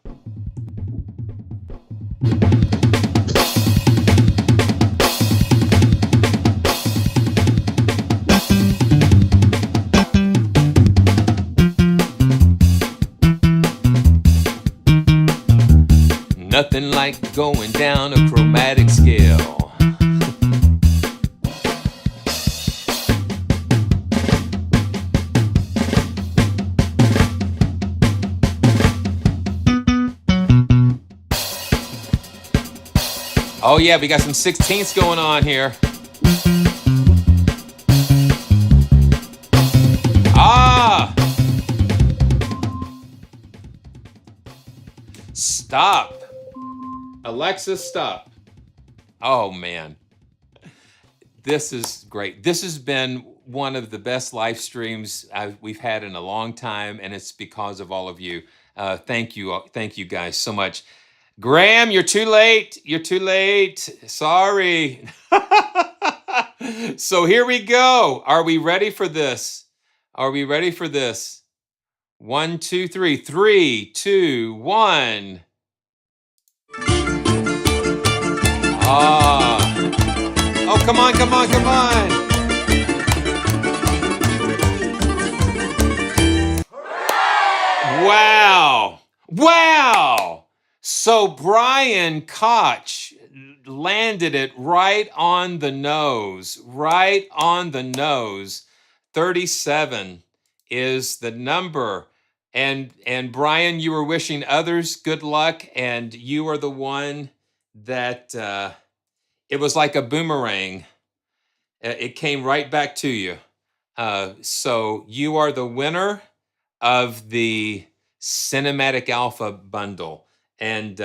Nothing like going down a chromatic scale. Oh yeah, we got some 16ths going on here. Ah! Stop. Alexa, stop. Oh man. This is great. This has been one of the best live streams we've had in a long time, and it's because of all of you. Thank you guys so much. Graham, you're too late. You're too late. Sorry. So here we go. Are we ready for this? Are we ready for this? 1, 2, 3. 3, 2, 1. Ah. Oh, come on, come on, come on. Wow. Wow. So Brian Koch landed it right on the nose. Right on the nose. 37 is the number. And Brian, you were wishing others good luck, and you are the one that it was like a boomerang. It came right back to you. So you are the winner of the Cinematic Alpha bundle. And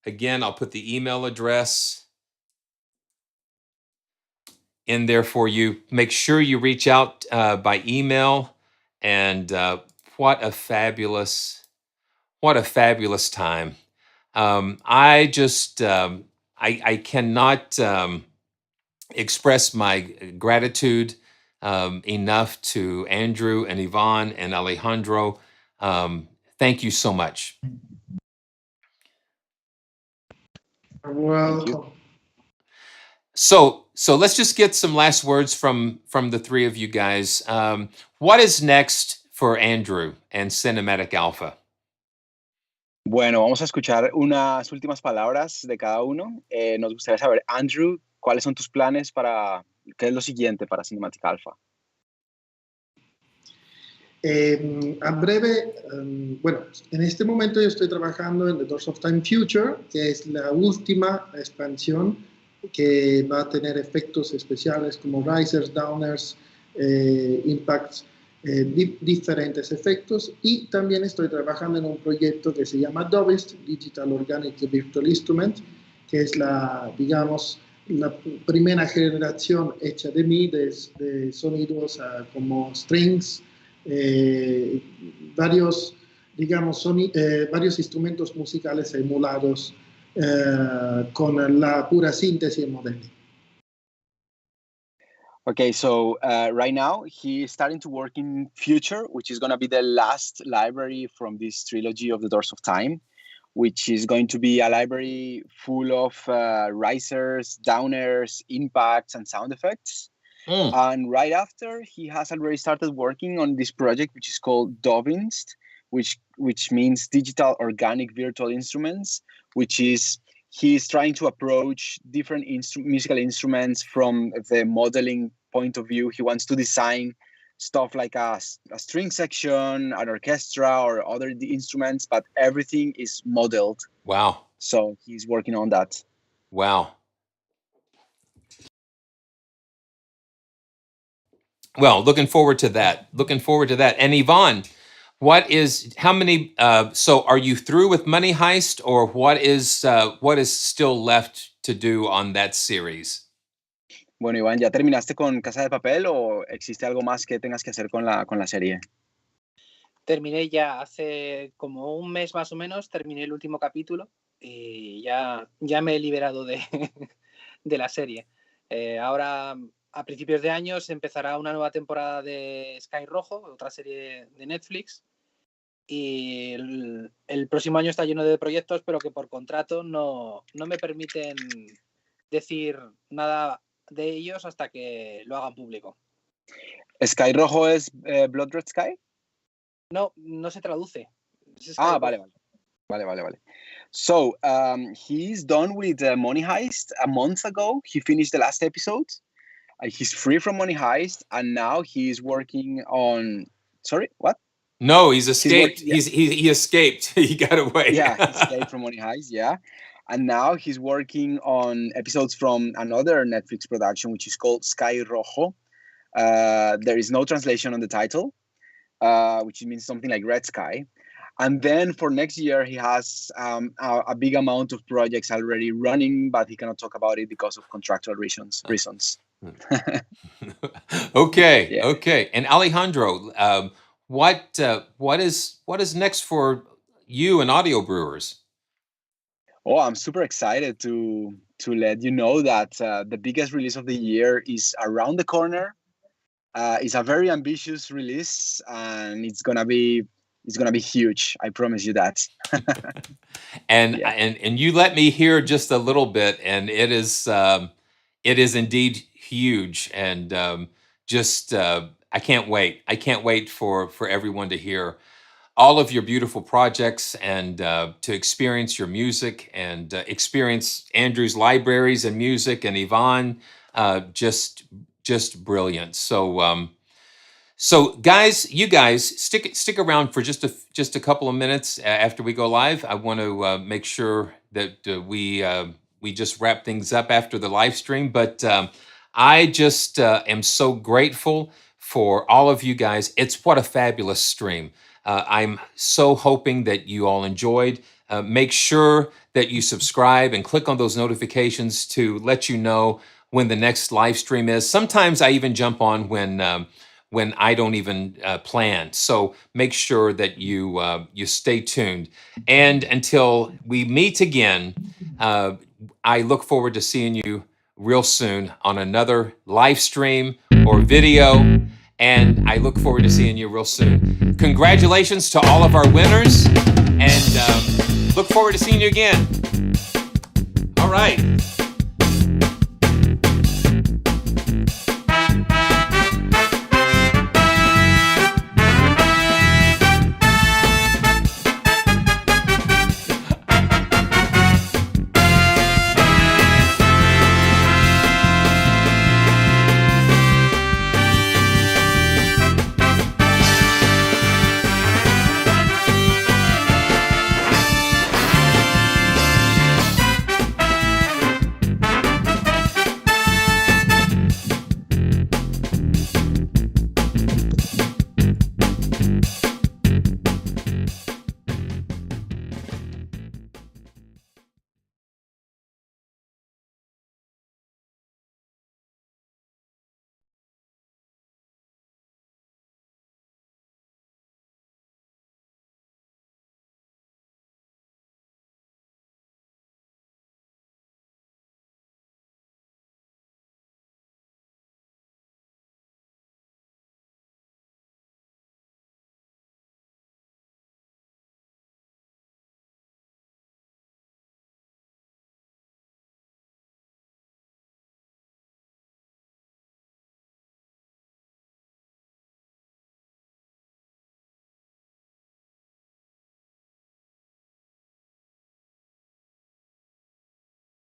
again, I'll put the email address in there for you. Make sure you reach out by email. And what a fabulous time. I just, I cannot express my gratitude enough to Andrew and Ivan and Alejandro. Thank you so much. Welcome. So let's just get some last words from the three of you guys. What is next for Andrew and Cinematic Alpha? Bueno, vamos a escuchar unas últimas palabras de cada uno. Nos gustaría saber, Andrew, ¿cuáles son tus planes para qué es lo siguiente para Cinematic Alpha? A breve, bueno, en este momento yo estoy trabajando en The Doors of Time Future, que es la última expansión que va a tener efectos especiales como risers, downers, impacts, diferentes efectos, y también estoy trabajando en un proyecto que se llama DOVIST, Digital Organic Virtual Instrument, que es la, digamos, la primera generación hecha de mí de sonidos como strings, varios, digamos, varios instrumentos musicales emulados con la pura síntesis moderna. Okay, so right now he's starting to work in Future, which is going to be the last library from this trilogy of the Doors of Time, which is going to be a library full of risers, downers, impacts, and sound effects. And right after, he has already started working on this project, which is called Dovinst, which means digital organic virtual instruments, which is he's trying to approach different musical instruments from the modeling point of view. He wants to design stuff like a string section, an orchestra, or other instruments, but everything is modeled. Wow. So he's working on that. Wow. Well, looking forward to that. And Ivan, so are you through with Money Heist, or what is still left to do on that series? Bueno, Iván, ¿ya terminaste con Casa de Papel o existe algo más que tengas que hacer con la serie? Terminé ya hace como un mes más o menos, terminé el último capítulo y ya me he liberado de la serie. Ahora, a principios de año, se empezará una nueva temporada de Sky Rojo, otra serie de Netflix. Y el próximo año está lleno de proyectos, pero que por contrato no me permiten decir nada de ellos hasta que lo hagan público. ¿Sky Rojo es Blood Red Sky? No se traduce. Vale. So, he's done with Money Heist a month ago. He finished the last episode. He's free from Money Heist, and now he's working on... Sorry, what? No, he's escaped. He escaped. He got away. Yeah, he escaped from Money Heist, yeah. And now he's working on episodes from another Netflix production, which is called Sky Rojo. There is no translation on the title, which means something like Red Sky. And then for next year, he has a big amount of projects already running, but he cannot talk about it because of contractual reasons. Okay, Yeah. okay. And Alejandro, what is next for you and Audio Brewers? Oh, I'm super excited to let you know that the biggest release of the year is around the corner. It's a very ambitious release, and it's gonna be huge. I promise you that. And Yeah. and you let me hear just a little bit, and it is indeed huge, and I can't wait. I can't wait for everyone to hear all of your beautiful projects, and to experience your music, and experience Andrew's libraries and music, and Ivan, just brilliant. So guys, you guys stick around for just a couple of minutes after we go live. I want to make sure that we just wrap things up after the live stream. But I just am so grateful for all of you guys. It's what a fabulous stream. I'm so hoping that you all enjoyed. Make sure that you subscribe and click on those notifications to let you know when the next live stream is. Sometimes I even jump on when I don't even plan. So make sure that you stay tuned. And until we meet again, I look forward to seeing you real soon on another live stream or video. And I look forward to seeing you real soon. Congratulations to all of our winners, and look forward to seeing you again. All right.